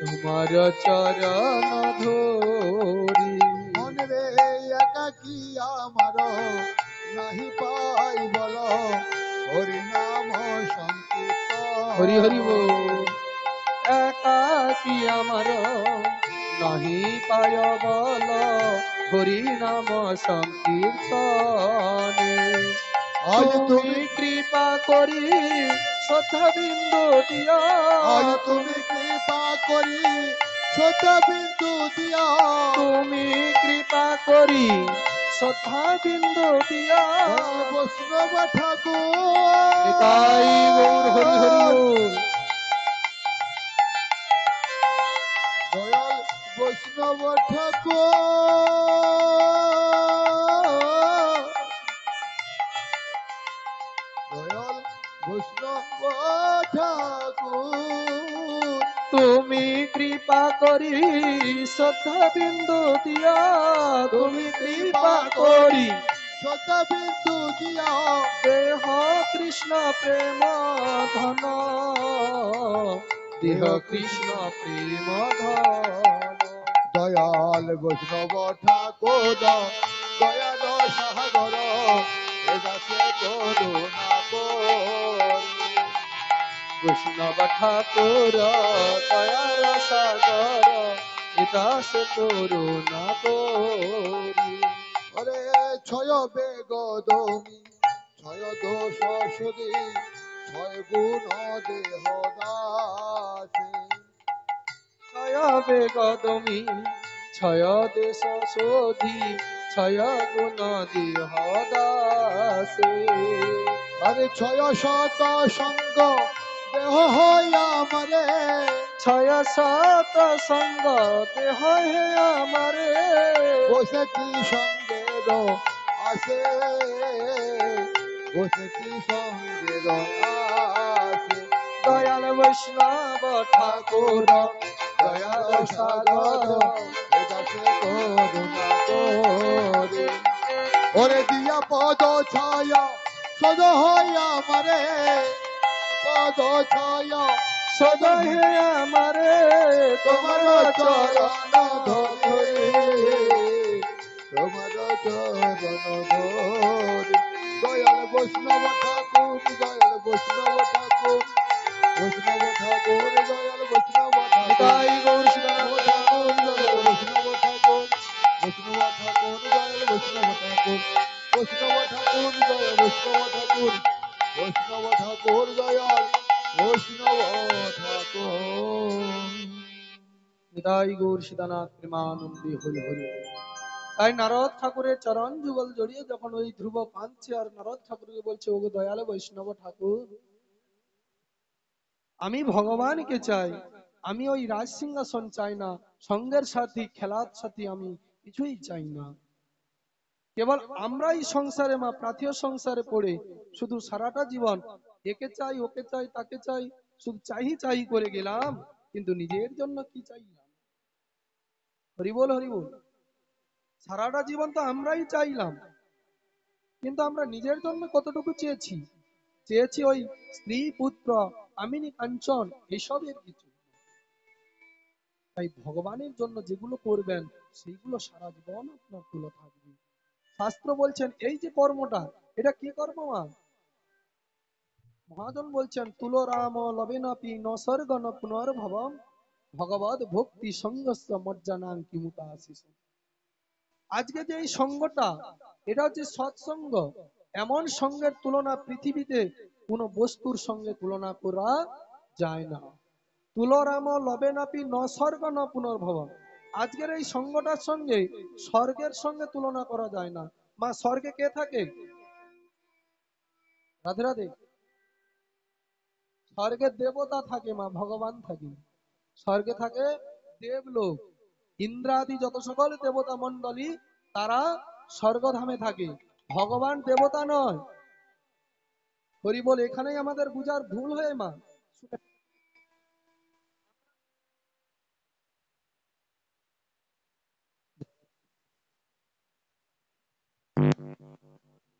[SPEAKER 1] তোমার চরণ ধরি।
[SPEAKER 2] মনে রে একাকি আমার নাহি পাই বল হরি নাম সংকীর্তন।
[SPEAKER 1] হরি হরি বল। একাকি আমার নাহি পায় বল, হরি নাম সংকীর্তনে।
[SPEAKER 2] আজ
[SPEAKER 1] তুমি কৃপা করি শ্রদ্ধা বিন্দু দিয়া,
[SPEAKER 2] আজ তুমি কৃপা করি ছোট বিন্দু দিয়া।
[SPEAKER 1] তুমি কৃপা করি শ্রদ্ধা বিন্দু দিয়া।
[SPEAKER 2] বৈষ্ণব
[SPEAKER 1] নিতাই গৌর হরি হরি
[SPEAKER 2] ঠাকুর
[SPEAKER 1] বল।
[SPEAKER 2] দয়াল বৈষ্ণব ঠাকুর ঠাকুর
[SPEAKER 1] তুমি কৃপা করি শ্রদ্ধা বিন্দু দিয়া, তুমি কৃপা করি
[SPEAKER 2] শ্রদ্ধা বিন্দু দিয়া
[SPEAKER 1] দেহ কৃষ্ণ প্রেম ধন, দেহ কৃষ্ণ প্রেম ধন।
[SPEAKER 2] দয়াল বৈষ্ণব ঠাকুর দয়াল সাগর এ দাসে করুণা কর।
[SPEAKER 1] বৈষ্ণব ঠাকুর দয়ার সাগর, দাস করুণা করি।
[SPEAKER 2] ওরে ছয় বেগদমি ছয় দোষ সুদি ছয় গুণ দেহ দাসে
[SPEAKER 1] ছয় বেগদমি ছয় দেশ শোধি ছয় গুণ দেহ দাসে।
[SPEAKER 2] আরে ছয় শত সঙ্গ দেহ হয় আমারে
[SPEAKER 1] ছয় শত সঙ্গ দেহ হে আমারে,
[SPEAKER 2] বসেছি সঙ্গের আসে বসেছি সঙ্গের আসে
[SPEAKER 1] দয়াল বৈষ্ণব ঠাকুর দয়াল সাগর,
[SPEAKER 2] এদাসে করুণা করে ওরে দিয়া পদ ছায়া সদ হয় আমারে পদ ছায়া
[SPEAKER 1] সদা হে আমারে
[SPEAKER 2] তোমার
[SPEAKER 1] তোমার
[SPEAKER 2] চরণ
[SPEAKER 1] চরণ
[SPEAKER 2] ধরে
[SPEAKER 1] ধরে।
[SPEAKER 2] তোমার চরণ ধরে দয়াল বৈষ্ণব ঠাকুর দয়াল বৈষ্ণব ঠাকুর বৈষ্ণব ঠাকুর দয়াল বৈষ্ণব ঠাকুর
[SPEAKER 1] নিতাই গৌর সীতানাথ
[SPEAKER 2] ঠাকুর দয়াল
[SPEAKER 1] প্রেমানন্দে।
[SPEAKER 2] বৈষ্ণব ঠাকুর বৈষ্ণব ঠাকুর দয়াল বৈষ্ণব ঠাকুর বৈষ্ণব ঠাকুর দয়াল বৈষ্ণব ঠাকুর বৈষ্ণব ঠাকুর দয়াল বৈষ্ণব ঠাকুর।
[SPEAKER 1] নিতাই গৌর সীতানাথ প্রেমানন্দে হরি হরি। তাই নারদ ঠাকুরের চরণ যুগল জড়িয়ে যখন ওই ধ্রুব কাঁদছে আর নারদ ঠাকুরকে বলছে, ওগো দয়াল বৈষ্ণব ঠাকুর, আমি ভগবানকে চাই, আমি ওই রাজ সিংহাসন চাই না, সঙ্গের সাথী খেলার সাথী আমি কিছুই চাই না। কেবল আমরাই সংসারে মা পার্থিব সংসারে পড়ে শুধু সারাটা জীবন একে চাই ওকে চাই তাকে চাই, শুধু চাই চাই করে গেলাম, কিন্তু নিজের জন্য কি চাইলাম? হরিবল হরিবল। সারাটা জীবন তো আমরাই চাইলাম, কিন্তু আমরা নিজের জন্য কতটুকু চেয়েছি? চেয়েছি ওই স্ত্রী পুত্র কামিনী কাঞ্চন এসবের কিছু। তাই ভগবানের জন্য যেগুলো করবেন সেইগুলো সারা জীবন আপনার তুলো থাকবে। শাস্ত্র বলছেন এই যে কর্মটা, এটা কি কর্ম মা? মহাজন বলছেন তুলো রাম লবেনাপি ন স্বর্গ ন পুনর্ভবম ভগবদ ভক্তি সঙ্গস্য মজ্জানাং কিমুতা আশিস। আজকে যে এই সঙ্গটা, এটা হচ্ছে সৎসঙ্গ। এমন সঙ্গের তুলনা পৃথিবীতে কোন বস্তুর সঙ্গে তুলনা করা যায় না। তুলো রাম লবেনাপি ন স্বর্গ ন পুনর্ভবম। আজকের এই সঙ্গটার সঙ্গে স্বর্গের সঙ্গে তুলনা করা যায় না। মা স্বর্গে কে থাকে? রাধে রাধে। স্বর্গে দেবতা থাকে মা, ভগবান থাকে। স্বর্গে থাকে দেবলোক, ইন্দ্রাদি যত সকল দেবতা মণ্ডলী তারা স্বর্গধামে থাকে। ভগবান দেবতা নয়। হরি বল, এখানেই আমাদের বুঝার ভুল হয়ে মা।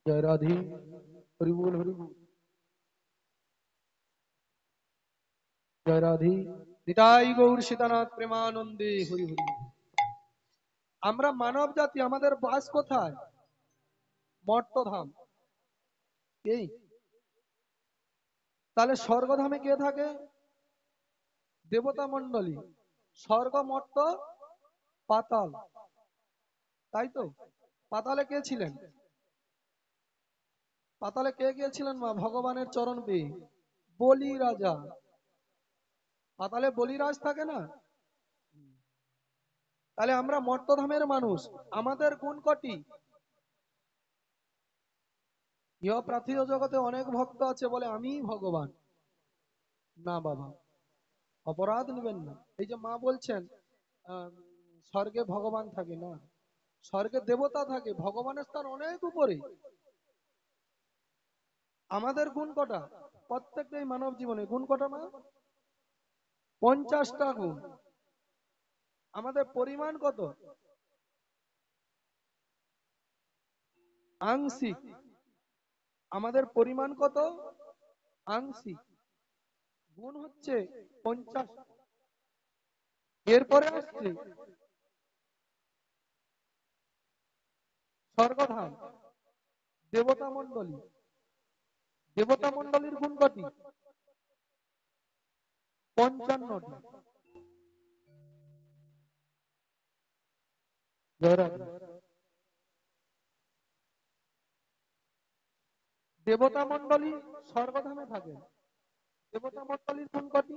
[SPEAKER 1] জয় রাধে। হরি বল হরি বল। জয় রাধে। নিতাই গৌর সীতানাথ প্রেমানন্দে হরি হরি। আমরা মানব জাতি, আমাদের বাস কোথায়? মর্তধাম। এই তাহলে স্বর্গধামে কে থাকে? দেবতা মণ্ডলী। স্বর্গ মর্ত পাতাল, তাই তো? পাতালে কে ছিলেন? পাতালে কে গিয়েছিলেন মা ভগবানের চরণ পেয়ে? বলি রাজা। পাতালে বলিরাজ থাকে না? তাহলে আমরা মর্তধামের মানুষ, আমাদের গুণ কটি? ইহ পার্থিব জগতে অনেক ভক্ত আছে বলে আমি ভগবান। না বাবা, অপরাধ নেবেন না। এই যে মা বলছেন স্বর্গে ভগবান থাকে না, স্বর্গে দেবতা থাকে, ভগবানের স্থান অনেক উপরে। আমাদের গুণ কটা? প্রত্যেকটাই মানব জীবনে গুণ কটা মা? 50টা গুণ। আমাদের পরিমাণ কত? আংশিক। আমাদের পরিমাণ কত? আংশিক। গুণ হচ্ছে 50। এরপরে আসছে স্বর্গধাম, দেবতা মণ্ডলী। দেবতা মণ্ডলীর গুণ কটি? 55টি। দেবতা মণ্ডলী স্বর্গধামে থাকে। দেবতা মণ্ডলীর গুণ কটি?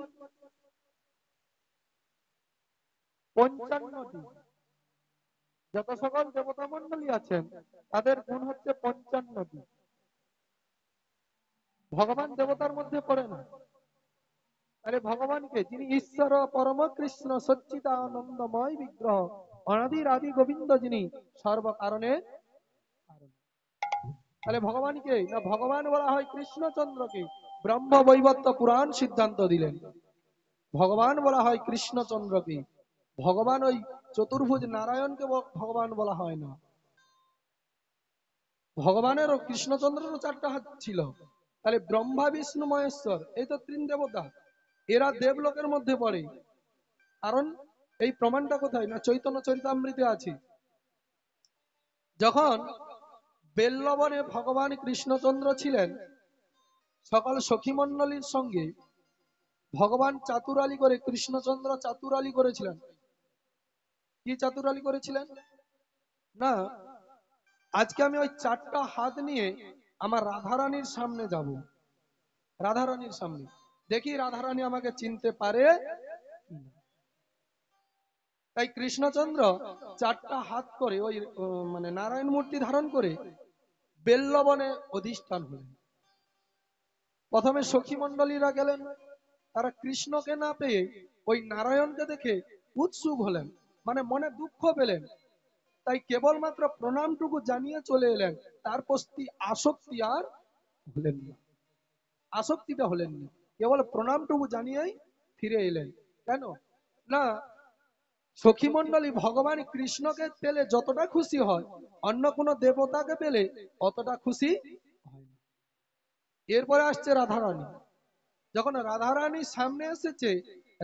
[SPEAKER 1] 55টি। যত সকল দেবতা মণ্ডলী আছেন তাদের গুণ হচ্ছে 55টি। ভগবান দেবতার মধ্যে পড়ে না। আরে ভগবানকে, যিনি ঈশ্বর পরম কৃষ্ণ সচ্চিদানন্দময় বিগ্রহ, অনাদির আদি গোবিন্দ, যিনি সর্ব কারণের কারণ। তাহলে ভগবানকে না, ভগবান বলা হয় কৃষ্ণচন্দ্রকে। ব্রহ্ম বৈবর্ত পুরাণ সিদ্ধান্ত দিলেন ভগবান বলা হয় কৃষ্ণচন্দ্রকে। ভগবান ওই চতুর্ভুজ নারায়ণকে ভগবান বলা হয় না। ভগবানেরও কৃষ্ণচন্দ্রেরও 4টা হাত ছিল। তাহলে ব্রহ্মা বিষ্ণু মহেশ্বর, এই তো 3 দেবতা, এরা দেবলোকের মধ্যে পড়ে। কারণ এই প্রমাণটা কোথায় না, চৈতন্য চরিতামৃতে আছে। যখন বেল্লবনে ভগবান কৃষ্ণচন্দ্র ছিলেন সকল সখী মণ্ডলীর সঙ্গে, ভগবান চাতুরালি করে, কৃষ্ণচন্দ্র চাতুরালি করেছিলেন। কি চাতুরালি করেছিলেন না, আজকে আমি ওই 4টা হাত নিয়ে আমার রাধারানীর সামনে যাব। রাধারানীর সামনে দেখি রাধারানী আমাকে চিনতে পারে। তাই কৃষ্ণচন্দ্র 4টা হাত করে ওই মানে নারায়ণ মূর্তি ধারণ করে বেল্লবনে অধিষ্ঠান হলেন। প্রথমে সখী মণ্ডলীরা গেলেন, তারা কৃষ্ণকে না পেয়ে ওই নারায়ণকে দেখে উৎসুক হলেন, মানে মনে দুঃখ পেলেন। তাই কেবলমাত্র প্রণামটুকু জানিয়ে চলে এলেন, তার প্রতি আসক্তি আর হলেন না। আসক্তিটা হলেন না, কেবল প্রণামটুকু জানিয়েই ফিরে এলেন। কেন না, সখী মণ্ডলী ভগবান কৃষ্ণকে পেলে যতটা খুশি হয়, অন্য কোনো দেবতাকে পেলে অতটা খুশি হয় না। এরপরে আসছে রাধারানী। যখন রাধারানীর সামনে এসেছে,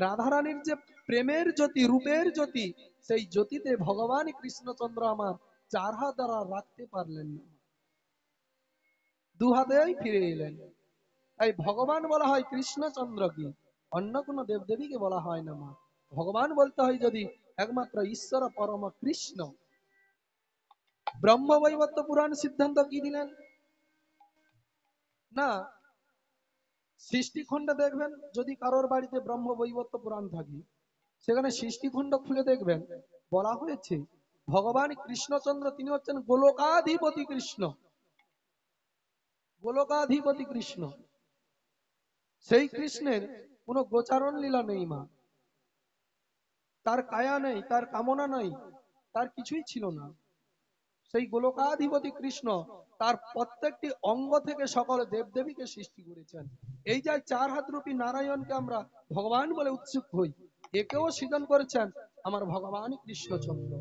[SPEAKER 1] রাধারানীর যে প্রেমের জ্যোতি, রূপের জ্যোতি, সেই জ্যোতিতে ভগবান কৃষ্ণচন্দ্র আমার 4 হাত দ্বারা রাখতে পারলেন না, 2 হাতেই ফিরে এলেন। তাই ভগবান বলা হয় কৃষ্ণচন্দ্রকে, অন্য কোনো দেবদেবীকে বলা হয় না মা। ভগবান বলতে হয় যদি একমাত্র ঈশ্বর পরম কৃষ্ণ। ব্রহ্ম বৈবর্ত পুরাণ সিদ্ধান্ত কি দিলেন না, সৃষ্টিখণ্ডে দেখবেন, যদি কারোর বাড়িতে ব্রহ্ম বৈবর্ত পুরাণ থাকে, সেখানে সৃষ্টিখণ্ড খুলে দেখবেন বলা হয়েছে ভগবান কৃষ্ণচন্দ্র তিনি হচ্ছেন গোলকাধিপতি কৃষ্ণ। গোলকাধিপতি কৃষ্ণ, সেই কৃষ্ণের কোনো গোচারণ লীলা নেই মা। তার কায়া নেই, তার কামনা নাই, তার কিছুই ছিল না। সেই গোলকাধিপতি কৃষ্ণ তার প্রত্যেকটি অঙ্গ থেকে সকল দেবদেবীকে সৃষ্টি করেছেন। এই যে 4 হাত রূপী নারায়ণকে আমরা ভগবান বলে উৎসুক হই, একেও সৃজন করেছেন আমার ভগবান কৃষ্ণচন্দ্র।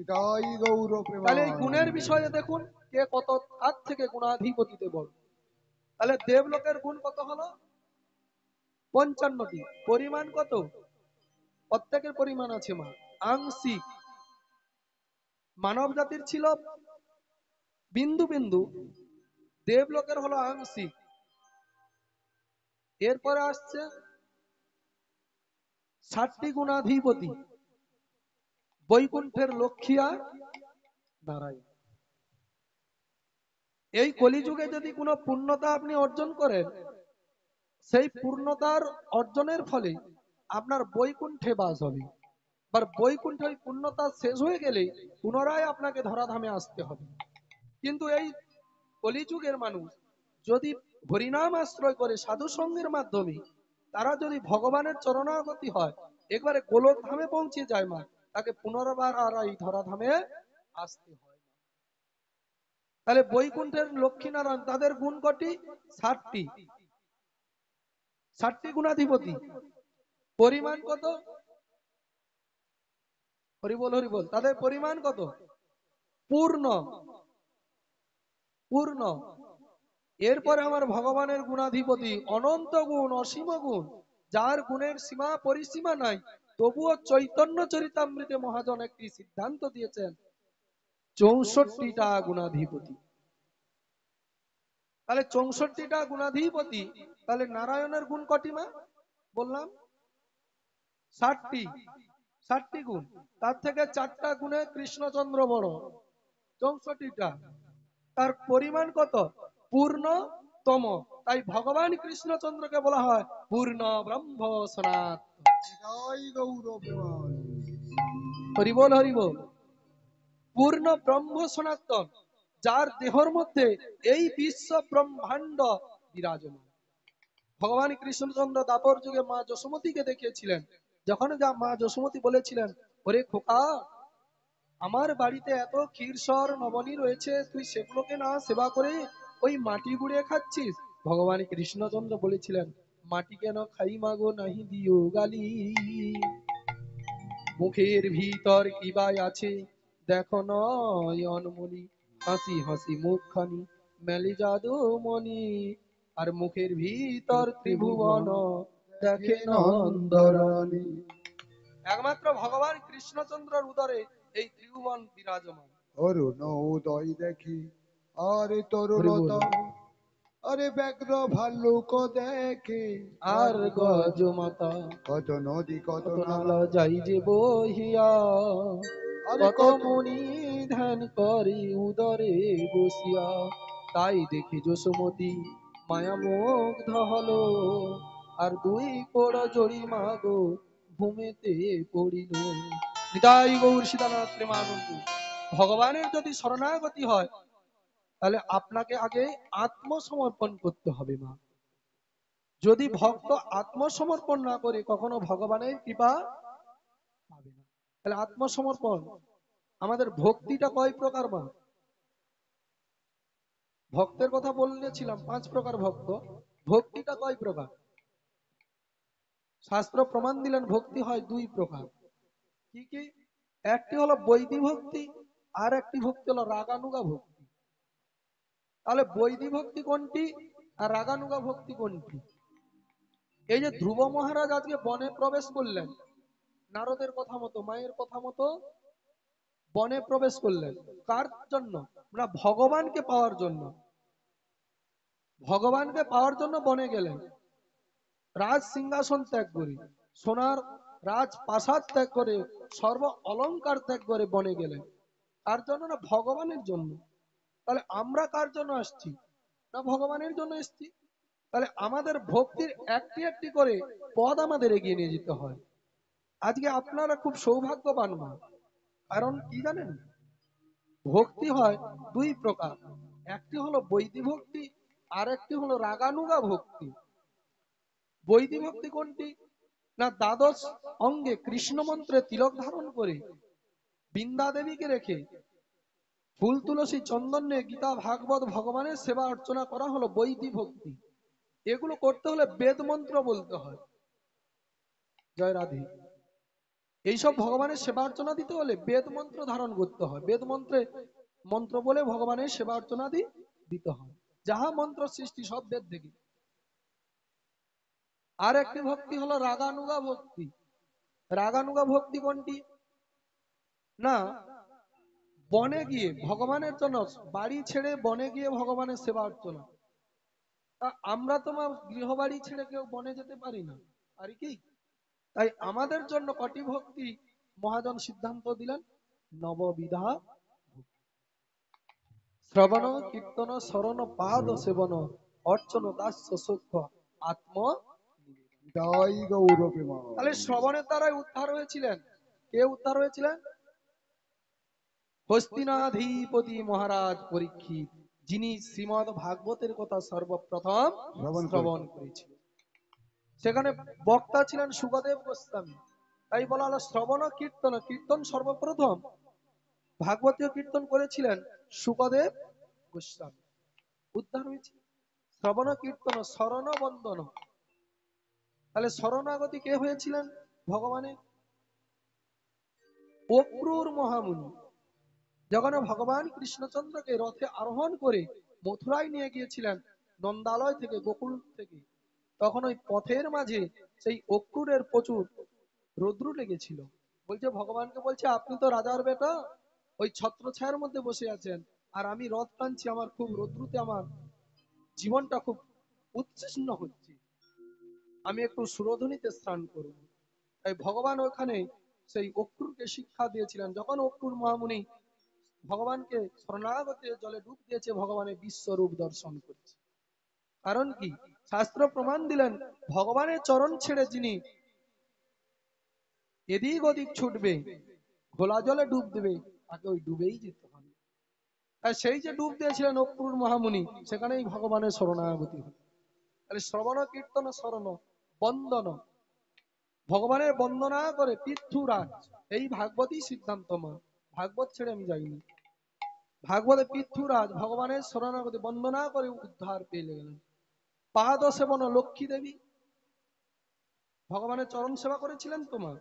[SPEAKER 2] এটাই গৌর
[SPEAKER 1] তাহলে এই
[SPEAKER 2] প্রেমানন্দ।
[SPEAKER 1] গুণের বিষয়ে দেখুন কে কত কার থেকে গুণাধিপতিতে বল। তাহলে দেবলোকের গুণ কত হলো? 55টি। পরিমাণ কত? প্রত্যেকের পরিমাণ আছে মা, আংশিক। মানব জাতির ছিল বিন্দু বিন্দু, দেবলোকের হলো আংশিক। এরপরে আসছে 60টি গুণাধিপতি, বৈকুণ্ঠের লক্ষ্মী আর নারায়ণ। এই কলিযুগে যদি কোনো পূর্ণতা আপনি অর্জন করেন, সেই পূর্ণতার অর্জনের ফলে আপনার বৈকুণ্ঠে বাস হবে। আর বৈকুণ্ঠে ওই পূর্ণতা শেষ হয়ে গেলে পুনরায় আপনাকে ধরাধামে আসতে হবে। কিন্তু এই কলিযুগের মানুষ যদি হরিনাম আশ্রয় করে সাধু সঙ্গের মাধ্যমে, তারা যদি ভগবানের চরণাগতি হয়, একবারে গোলক ধামে পৌঁছে যায় মা, তাকে পুনর্বার আর এই ধরাধামে আসতে হয়। তাহলে বৈকুণ্ঠের লক্ষ্মীনারায়ণ তাদের গুণ কটি? 60টি। 60টি গুণাধিপতি। পরিমাণ কত? হরিবল হরিবল। তাদের পরিমাণ কত? পূর্ণ। পূর্ণ। এরপরে আমার ভগবানের গুণাধিপতি অনন্ত গুণ, অসীম গুণ, যার গুণের সীমা পরিসীমা নাই, তবুও চৈতন্য চরিতামৃতে মহাজন একটি সিদ্ধান্ত দিয়েছেন 64টা গুণাধিপতি। তাহলে 64টা গুণাধিপতি। তাহলে নারায়ণের গুণ কটি মা? বললাম 60টি। 60টি গুণ। তার থেকে 4টা গুণে কৃষ্ণচন্দ্র বড়, 64টা। তার পরিমাণ কত? পূর্ণতম। তাই ভগবান কৃষ্ণচন্দ্রকে বলা হয় পূর্ণ ব্রহ্ম সনাতন।
[SPEAKER 2] জয় গৌর প্রেমানন্দ।
[SPEAKER 1] হরিবল হরিবল। পূর্ণ ব্রহ্ম সনাতন, যার দেহর মধ্যে এই বিশ্ব ব্রহ্মাণ্ড বিরাজমান। ভগবান কৃষ্ণচন্দ্র দাপর যুগে মা যশোমতীকে দেখিয়েছিলেন। যখন মা যশোমতী বলেছিলেন, ওরে খোকা, আমার বাড়িতে এত ক্ষীরসর নবনী রয়েছে, তুই সেগুলোকে না সেবা করে ওই মাটি গুড়িয়ে খাচ্ছিস। ভগবান কৃষ্ণচন্দ্র বলেছিলেন, মাটি কেন খাই মাগো, নাহি দিও গালি। মুখের ভিতর কিবাই আছে দেখো নয়নমণি, হাসি হাসি মুখখানি মেলে জাদু মনি। আর মুখের ভিতর ত্রিভুবন দেখে নন্দরানী। একমাত্র ভগবান কৃষ্ণচন্দ্রের উদরে এই ত্রিভুবন বিরাজমান।
[SPEAKER 2] অরুণ উদয় দেখি আরে তরুণতা, আরে ব্যাঘ্র ভাল্লুক দেখে
[SPEAKER 1] আর গজমাতা,
[SPEAKER 2] কত নদী কত
[SPEAKER 1] কত
[SPEAKER 2] নালা,
[SPEAKER 1] নালা যাই যে বহিয়া,
[SPEAKER 2] আরে
[SPEAKER 1] কত
[SPEAKER 2] কত
[SPEAKER 1] মুনি ধ্যান করে উদরে বসিয়া। তাই দেখি যশোমতী মায়া মুগ্ধ হলো, আর দুই কোড় জড়ি মাগো ভূমিতে পড়িল। নিতাই গৌর সীতানাথ প্রেমানন্দ। ভগবানের যদি শরণাগতি হয়, তাহলে আপনাকে আগে আত্মসমর্পণ করতে হবে মা। যদি ভক্ত আত্মসমর্পণ না করে, কখনো ভগবানের কৃপা পাবে না। তাহলে আত্মসমর্পণ। আমাদের ভক্তিটা কয় প্রকার মা? ভক্তের কথা বলেছিলাম 5 প্রকার ভক্ত। ভক্তিটা কয় প্রকার? শাস্ত্র প্রমাণ দিলেন ভক্তি হয় 2 প্রকার। কি কি? একটি হলো বৈদিক ভক্তি, আর একটি ভক্তি হলো রাগানুগা ভক্তি। তাহলে বৈদিক ভক্তি কোনটি আর রাগানুগা ভক্তি কোনটি? এই যে ধ্রুব মহারাজ আজকে বনে প্রবেশ করলেন, নারদের কথা মতো, মায়ের কথা মতো বনে প্রবেশ করলেন। কার জন্য? না, ভগবানকে পাওয়ার জন্য। ভগবানকে পাওয়ার জন্য বনে গেলেন। রাজ সিংহাসন ত্যাগ করে, সোনার রাজ প্রাসাদ ত্যাগ করে, সর্ব অলংকার ত্যাগ করে বনে গেলেন। কার জন্য? না, ভগবানের জন্য। তাহলে আমরা কার জন্য আসছি? না, ভগবানের জন্য এসছি। তাহলে আমাদের ভক্তির একটি একটি করে পদ আমাদের এগিয়ে নিয়ে যেতে হয়। আজকে আপনারা খুব সৌভাগ্যবান মা। কারণ কি জানেন, ভক্তি হয় 2 প্রকার। একটি হলো বৈদিক ভক্তি, আর একটি হলো রাগানুগা ভক্তি। বৈদিক ভক্তি কোনটি? না, দ্বাদশ অঙ্গে কৃষ্ণ মন্ত্রে তিলক ধারণ করে, বৃন্দা দেবীকে রেখে, ফুল তুলসী চন্দন নিয়ে গীতা ভাগবত ভগবানের সেবা অর্চনা করা হলো বৈদিক ভক্তি। এগুলো করতে হলে বেদ মন্ত্র বলতে হয়। জয় রাধে। এইসব ভগবানের সেবা অর্চনা দিতে হলে বেদ মন্ত্র ধারণ করতে হয়। বেদ মন্ত্রে মন্ত্র বলে ভগবানের সেবা অর্চনা দিতে হয়। যাহা মন্ত্র সৃষ্টি সব বেদ থেকে। আর একটি ভক্তি হলো রাগানুগা ভক্তি। রাগানুগা ভক্তি কোনটি? না, বনে গিয়ে ভগবানের জন্য, বাড়ি ছেড়ে বনে গিয়ে ভগবানের সেবা অর্চনা। আমরা তোমার গৃহবাড়ি ছেড়ে কেউ বনে যেতে পারি না, পারি কি? তাই আমাদের জন্য কটি ভক্তি মহাজন সিদ্ধান্ত দিলেন? নববিধা: শ্রবণ কীর্তন শরণ পাদ সেবন, অর্চন দাস্য সূক্ষ্ম আত্ম।
[SPEAKER 2] জয় গৌর
[SPEAKER 1] তাহলে
[SPEAKER 2] প্রেমানন্দ।
[SPEAKER 1] শ্রবণের দ্বারাই উদ্ধার হয়েছিলেন। কে উদ্ধার হয়েছিলেন? হস্তিনাধিপতি মহারাজ পরীক্ষিত, যিনি শ্রীমদ ভাগবতের কথা সর্বপ্রথম শ্রবণ করেছিলেন। সেখানে বক্তা ছিলেন সুখদেব গোস্বামী। তাই বলা হলো শ্রবণ কীর্তন। কীর্তন সর্বপ্রথম ভাগবতীয় কীর্তন করেছিলেন সুখদেব গোস্বামী উদ্ধার হয়েছে। শ্রবণ কীর্তন শরণ বন্দন, তাহলে শরণাগতি কে হয়েছিলেন ভগবানের? অক্রূর মহামুনি যখন ভগবান কৃষ্ণচন্দ্রকে রথে আরোহণ করে মথুরায় নিয়ে গিয়েছিলেন নন্দালয় থেকে, গোকুল থেকে, তখন ওই পথের মাঝে সেই অক্রূরের প্রচুর রৌদ্র লেগেছিল। বলছে ভগবানকে, বলছে আপনি তো রাজার বেটা, ওই ছত্রছায়ার মধ্যে বসে আছেন, আর আমি রথ টানছি, আমার খুব রৌদ্রুতে আমার জীবনটা খুব উচ্ছিন্ন হচ্ছে, আমি একটু সুরধুনিতে স্নান করব। তাই ভগবান ওখানে সেই অক্রূরকে শিক্ষা দিয়েছিলেন। যখন অক্রূর মহামুনি ভগবানকে শরণাগত জলে ডুব দিয়েছে, ভগবানের বিশ্বরূপ দর্শন করেছে। কারণ কি? শাস্ত্র প্রমাণ দিলেন, ভগবানের চরণ ছেড়ে যিনি এদিক ওদিক ছুটবে, ঘোলা জলে ডুব দেবে, তাকে ওই ডুবেই যেতে হবে। আর সেই যে ডুব দিয়েছিলেন অক্রূর মহামুনি, সেখানেই ভগবানের শরণাগতি হল। তাহলে শ্রবণ কীর্তন শরণ বন্দন, ভগবানের বন্দনা করে পৃথ্বীরাজ, এই ভাগবতী সিদ্ধান্ত মা, ভাগবত ছেড়ে আমি যাইনি। ভাগবতে পৃথ্বীরাজ ভগবানের শরণাগতি বন্দনা করে উদ্ধার পেয়ে গেলেন। পাদ সেবন লক্ষ্মী দেবী ভগবানের চরণ সেবা করেছিলেন তোমার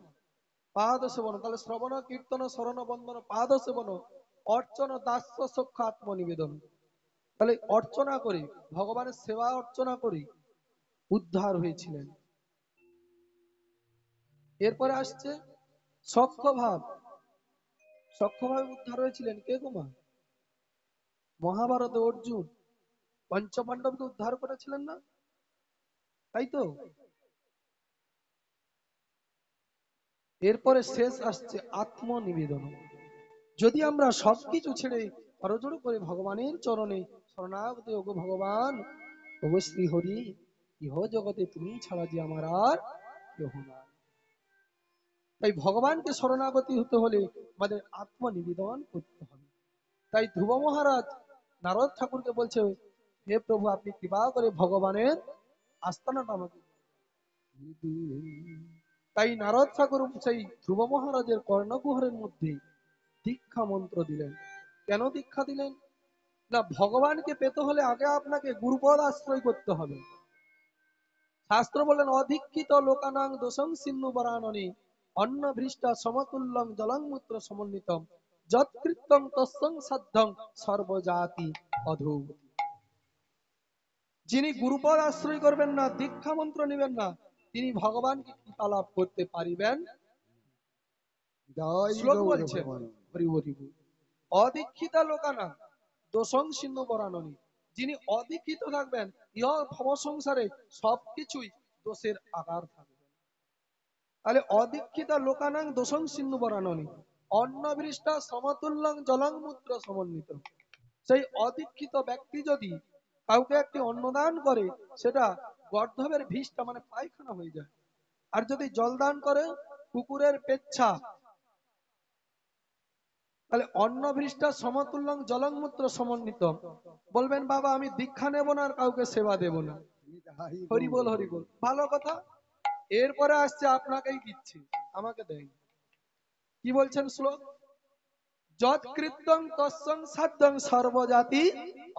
[SPEAKER 1] পাদ সেবন, তাহলে শ্রবণ কীর্তন শরণ বন্দন পাদ সেবন অর্চন দাস্য সখ্য আত্মনিবেদন, তাহলে অর্চনা করে ভগবানের সেবা অর্চনা করে উদ্ধার হয়েছিলেন। এরপরে আসছে সখ্য ভাব, সখ্য ভাবে উদ্ধার হয়েছিলেন কে গোমা? মহাভারতে অর্জুন পঞ্চপাণ্ডবকে উদ্ধার করেছিলেন না, তাই তো? এরপরে শেষ আসছে আত্মনিবেদন। যদি আমরা সবকিছু ছেড়ে করজোড় করে ভগবানের চরণে শরণাগত ওগো ভগবান, ওগো শ্রী হরি, ইহ জগতে তুমি ছাড়া যে আমার আর কেহ নাই। তাই ভগবানকে শরণাগতি হতে হলে আমাদের আত্মনিবেদন করতে হবে। তাই ধ্রুব মহারাজ নারদ ঠাকুরকে বলছে, হে প্রভু, আপনি কৃপা করে ভগবানের আস্তানাটা আমাকে। তাই নারদ ঠাকুর সেই ধ্রুব মহারাজের কর্ণকুহরের মধ্যে দীক্ষা মন্ত্র দিলেন। কেন দীক্ষা দিলেন? না, ভগবানকে পেতে হলে আগে আপনাকে গুরুপদ আশ্রয় করতে হবে। শাস্ত্র বলেন, অধিক্ষিত লোকানাং দোষং সিন্ধু বরাননে অন্ন ভৃষ্টা সমতুল্যং জলং মূত্র সমন্বিতম যৎকৃত্যং তৎসং সাধ্যং সর্বজাতি অধোগতি। যিনি গুরুপদ আশ্রয় করবেন না, দীক্ষা মন্ত্র নেবেন না, তিনি ভগবানকে কৃপা লাভ করতে পারিবেন। শ্লোক বলছে, হরি হরি বল। অদীক্ষিত লোকানা দোষং সিন্ধু বরাননি, যিনি অদীক্ষিত থাকবেন, ইহ ভব সংসারে সবকিছুই দোষের আকার থাকবে। তাহলে অদীক্ষিত লোকানাং দোষং সিন্ধু বরাননি অন্নবৃষ্টা সমতুল্যং জলং মূত্র সমন্বিত। সেই অদীক্ষিত ব্যক্তি যদি কাউকে একটি অন্নদান করে, সেটা গর্ধবের ভিষ্টা মানে পায়খানা হয়ে যায়। আর যদি জলদান করে, কুকুরের পেচ্ছা। তাহলে অন্নভৃষ্টা সমতুল্যং জলং মূত্র সমন্বিত। বলবেন বাবা আমি দীক্ষা নেব না আর কাউকে সেবা দেব না, হরি বল হরি বল, ভালো কথা। এরপরে আসছে আপনাকেই দিচ্ছি, আমাকে দেয়। কি বলছেন শ্লোক? যৎকৃত্যং তৎসং সাধ্যং সর্বজাতি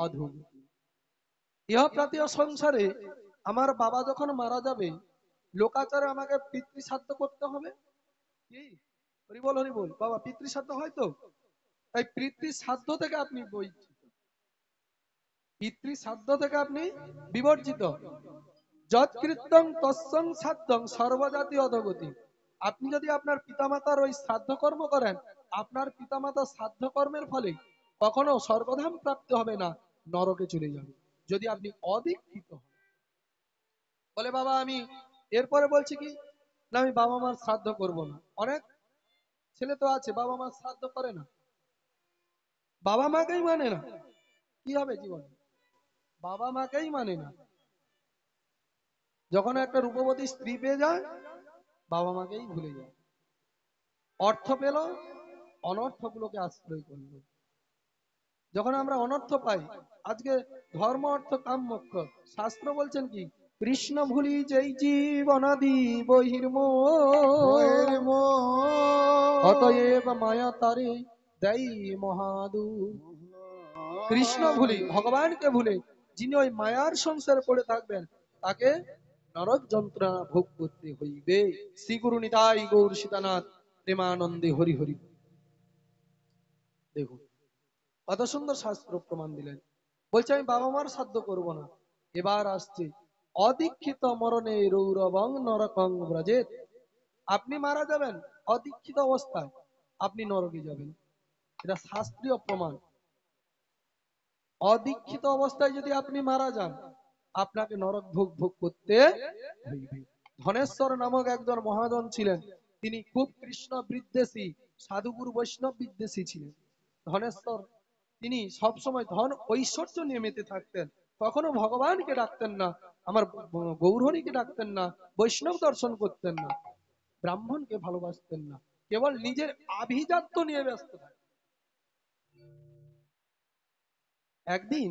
[SPEAKER 1] অধোগতি। ইহ প্রাতীয় সংসারে আমার বাবা যখন মারা যাবে, লোকাচারে আমাকে পিতৃশ্রাদ্ধ করতে হবে। কি হরি বল হরি বল, বাবা পিতৃশ্রাদ্ধ হয় তো? তাই পিতৃশ্রাদ্ধ থেকে আপনি বঞ্চিত, পিতৃশ্রাদ্ধ থেকে আপনি বিবর্জিত। যৎকৃত্যং তৎসং সাধ্যং সর্বজাতি অধোগতি। আপনি যদি আপনার পিতামাতার ওই শ্রাদ্ধ কর্ম করেন, আপনার পিতামাতার শ্রাদ্ধ কর্মের ফলে কখনো স্বর্গধাম প্রাপ্ত হবে না, নরকে চলে যাবে, যদি আপনি অদীক্ষিত হন। বলে বাবা আমি এরপরে বলছি কি না, আমি বাবা মার শ্রাদ্ধ করব না। অনেক ছেলে তো আছে বাবা মার শ্রাদ্ধ করে না, বাবা মাকেই মানে না, কি হবে জীবনে? বাবা মাকেই মানে না। যখন একটা রূপবতী স্ত্রী পেয়ে যায়, বাবা মাকেই ভুলে যায়। অর্থ পেল, অনর্থগুলোকে আশ্রয় করলো। যখন আমরা অনর্থ পাই, আজকে ধর্ম অর্থ কাম মোক্ষ, শাস্ত্র বলছেন কি, কৃষ্ণ ভুলি যেই জীবনাদি বহির্মোহ অতএব মায়া তারে দেয় মহাদু। কৃষ্ণ ভুলি, ভগবানকে ভুলে যিনি ওই মায়ার সংসারে পড়ে থাকবেন, তাকে নরক যন্ত্রণা ভোগ করতে হইবে। শ্রী গুরু নিতাই গৌর সীতানাথ প্রেমানন্দে হরি হরি। দেখুন কত সুন্দর শাস্ত্র প্রমাণ দিলেন। বলছে আমি বাবা মার সাধ্য করব না। এবার আসছে অদীক্ষিত মরণে রৌরবং নরকং ব্রজেত। আপনি মারা যাবেন অদীক্ষিত অবস্থায়, আপনি নরকে যাবেন, এটা শাস্ত্রীয় প্রমাণ। অদীক্ষিত অবস্থায় যদি আপনি মারা যান, আপনাকে নরক ভোগ ভোগ করতে হইবে। ধনেশ্বর নামক একজন মহাজন ছিলেন, তিনি খুব কৃষ্ণ বিদ্বেষী, সাধুগুরু বৈষ্ণব বিদ্বেষী ছিলেন। ধনেশ্বর তিনি সবসময় ধন ঐশ্বর্য নিয়ে মেতে থাকতেন, কখনো ভগবানকে ডাকতেন না, আমার গৌরহরিকে ডাকতেন না, বৈষ্ণব দর্শন করতেন না, ব্রাহ্মণকে ভালোবাসতেন না, কেবল নিজের আভিজাত্য নিয়ে ব্যস্ত থাকতেন। একদিন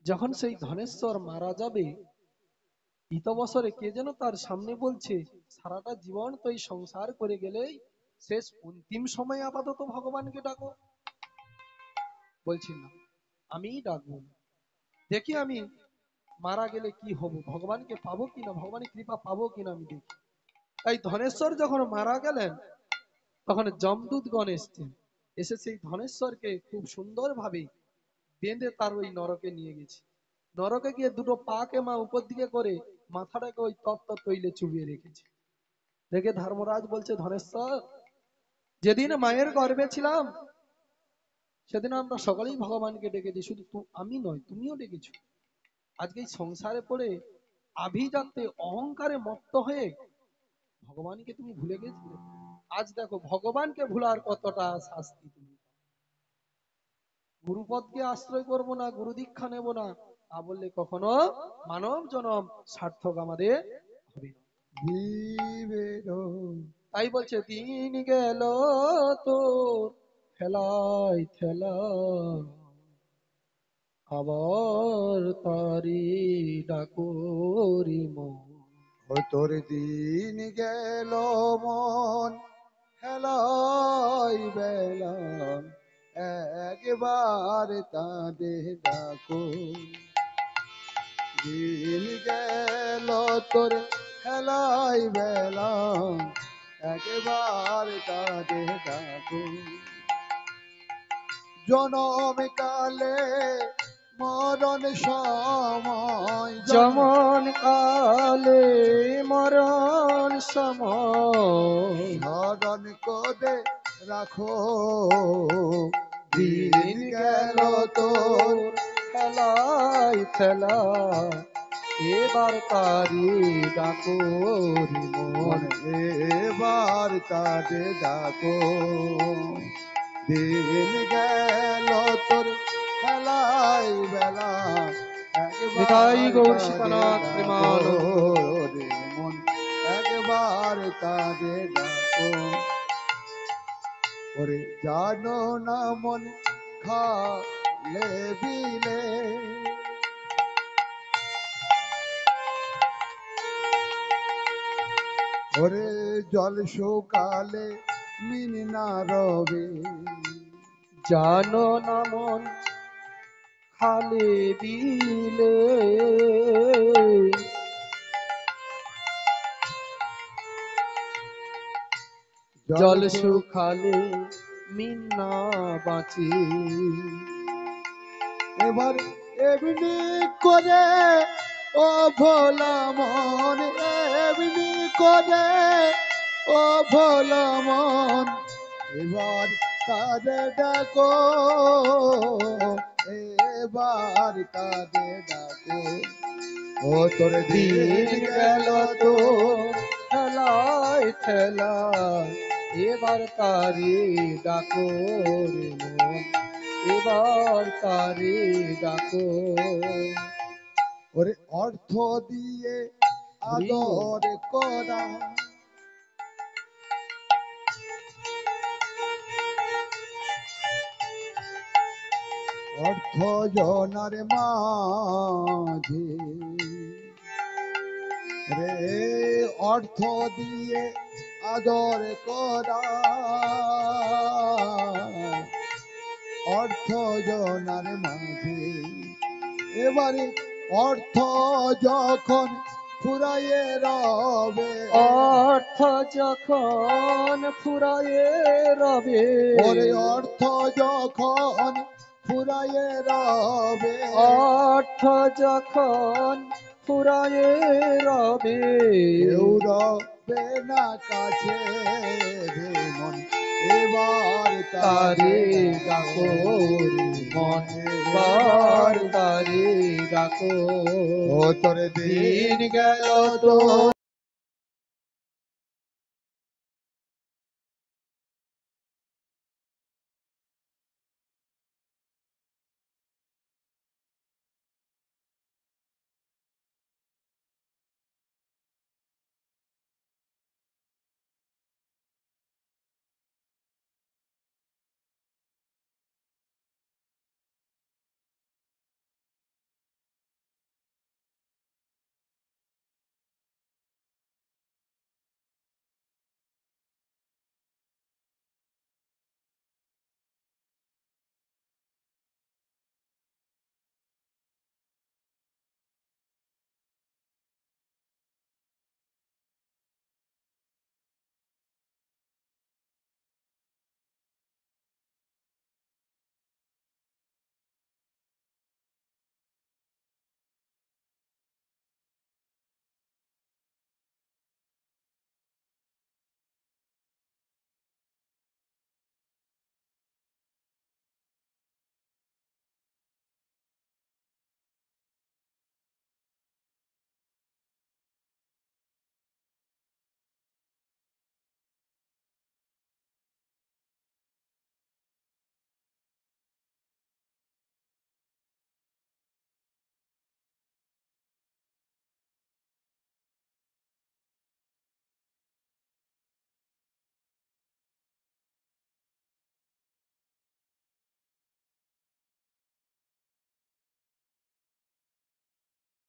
[SPEAKER 1] যখন সেই ধনেশ্বর মারা যাবে, ইত বছরে কে যেন তার সামনে বলছে, সারাটা জীবন তো এই সংসার করে গেলেই, শেষ অন্তিম সময় আপাতত ভগবানকে ডাকো। বলছি না, আমিই ডাকবো না, দেখি আমি মারা গেলে কি হব, ভগবানকে পাবো কিনা, ভগবানের কৃপা পাবো কিনা আমি দেখি। তাই ধনেশ্বর যখন মারা গেলেন, তখন যমদূতগণ এসছেন, এসে সেই ধনেশ্বরকে খুব সুন্দর ভাবে বেঁধে তার ওই নরকে নিয়ে গেছে। নরকে গিয়ে দুটো পাকে মা উপর দিকে করে মাথাটাকে ওই তপ্ত তৈলে চুবিয়ে রেখেছে। দেখে ধর্মরাজ বলছে, ধনেশ্বর, যেদিন মায়ের গর্ভে ছিলাম সেদিন আমরা সকলেই ভগবানকে ডেকেছি, শুধু আমি নয়, তুমিও ডেকেছো। আজকে এই সংসারে পড়ে আভিজাত্যে অহংকারে মত্ত হয়ে ভগবানকে তুমি ভুলে গেছিলে। আজ দেখো ভগবানকে ভুলার কতটা শাস্তি। তুমি গুরুপদকে আশ্রয় করব না, গুরু দীক্ষা নেব না, তা বললে কখনো মানব জনম সার্থক আমাদের হবে না। তাই বলছে দিন গেল তোর খেলাই খেলা, আবার তারি ডাকরি মন।
[SPEAKER 2] তোর দিন গেল মন হেলাই বেলা, একবার তাদের ডাকো। দিন গেল তোর হেলাই বেলা, একবার তাদের ডাকো। জনম কালে মরণ সময়,
[SPEAKER 1] যেমন কালে মরণ সময়,
[SPEAKER 2] স্মরণ করে রাখো। দিন গেল তোর
[SPEAKER 1] খেলাই খেলা, এবার তারি ডাকরি মন।
[SPEAKER 2] এবার তাদের ডাকো। দিন গেল তোর খেলাই বেলা,
[SPEAKER 1] নিতাই
[SPEAKER 2] একবার
[SPEAKER 1] গৌর
[SPEAKER 2] তাদের
[SPEAKER 1] সীতানাথ
[SPEAKER 2] ডাকো
[SPEAKER 1] প্রেমানন্দ।
[SPEAKER 2] রে মন, একবার তাদের ডাকো। ওরে জানো না মন খালে বিলে, ওরে জল শুকালে মিন না রবে।
[SPEAKER 1] জানো না মন খালে বিলে, জল শুকালে মিন্না বাঁচি।
[SPEAKER 2] এবার এমনি করে ও ভোলা মন, এমনি করে ও ভোলা মন, এবার তাদের ডাকো, এবার তাদের ডাকো। ও তোর
[SPEAKER 1] দিন গেল তো খেলায় খেলা, এবার তারি ডাকো রে মন, এবার তারি ডাকো।
[SPEAKER 2] ওরে অর্থ দিয়ে আদর করা, অর্থ জনার মাঝে রে, অর্থ দিয়ে আদর করা, অর্থ জনার মাঝে। এবারে অর্থ যখন ফুরাইয়ে রবে,
[SPEAKER 1] অর্থ যখন ফুরায়ে রবে,
[SPEAKER 2] ওরে অর্থ যখন ফুরাইয়ে রবে,
[SPEAKER 1] অর্থ যখন ফুরায়ে রবে,
[SPEAKER 2] কেউ রবে না কাছে রে মন, এবার
[SPEAKER 1] তারে
[SPEAKER 2] তারে
[SPEAKER 1] ডাকো মন,
[SPEAKER 2] এবার
[SPEAKER 1] বার তারে ডাকো।
[SPEAKER 2] ও তোরে
[SPEAKER 1] দিন
[SPEAKER 2] দিন
[SPEAKER 1] গেল
[SPEAKER 2] তো
[SPEAKER 1] তো